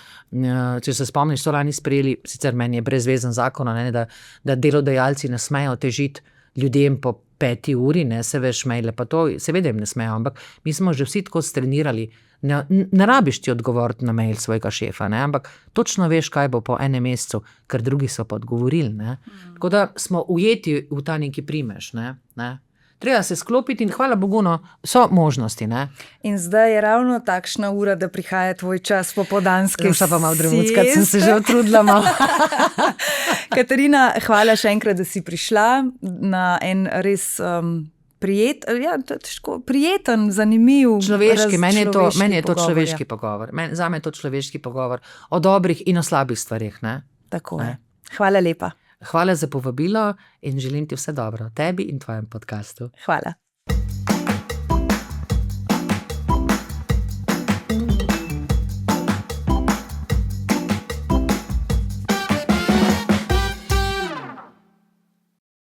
Če se spomniš, so lani sprejeli, sicer meni je brezvezen zakon, ne, da delodajalci ne smejo težiti ljudem po 5 uri, ne, se veš, maile, pa to, seveda jim ne smejo, ampak mi smo že vsi tako strenirali, ne rabiš ti odgovoriti na mail svojega šefa, ne, ampak točno veš, kaj bo po enem mesecu, ker drugi so pa odgovorili, ne. Tako da smo ujeti v ta neki primež, ne. Treba se sklopiti in hvala Bogu, no, so možnosti, ne. In zdaj je ravno takšna ura, da prihaja tvoj čas popoldanske sieste. Pa malo dremucka, sem se že utrudila malo. Katarina, hvala še enkrat, da si prišla na en res prijeten, zanimiv, človeški, meni je to človeški pogovor. Zame je to človeški pogovor o dobrih in o slabih stvareh, ne. Tako je. Hvala lepa. Hvala za povabilo in želim ti vse dobro, tebi in tvojem podcastu. Hvala.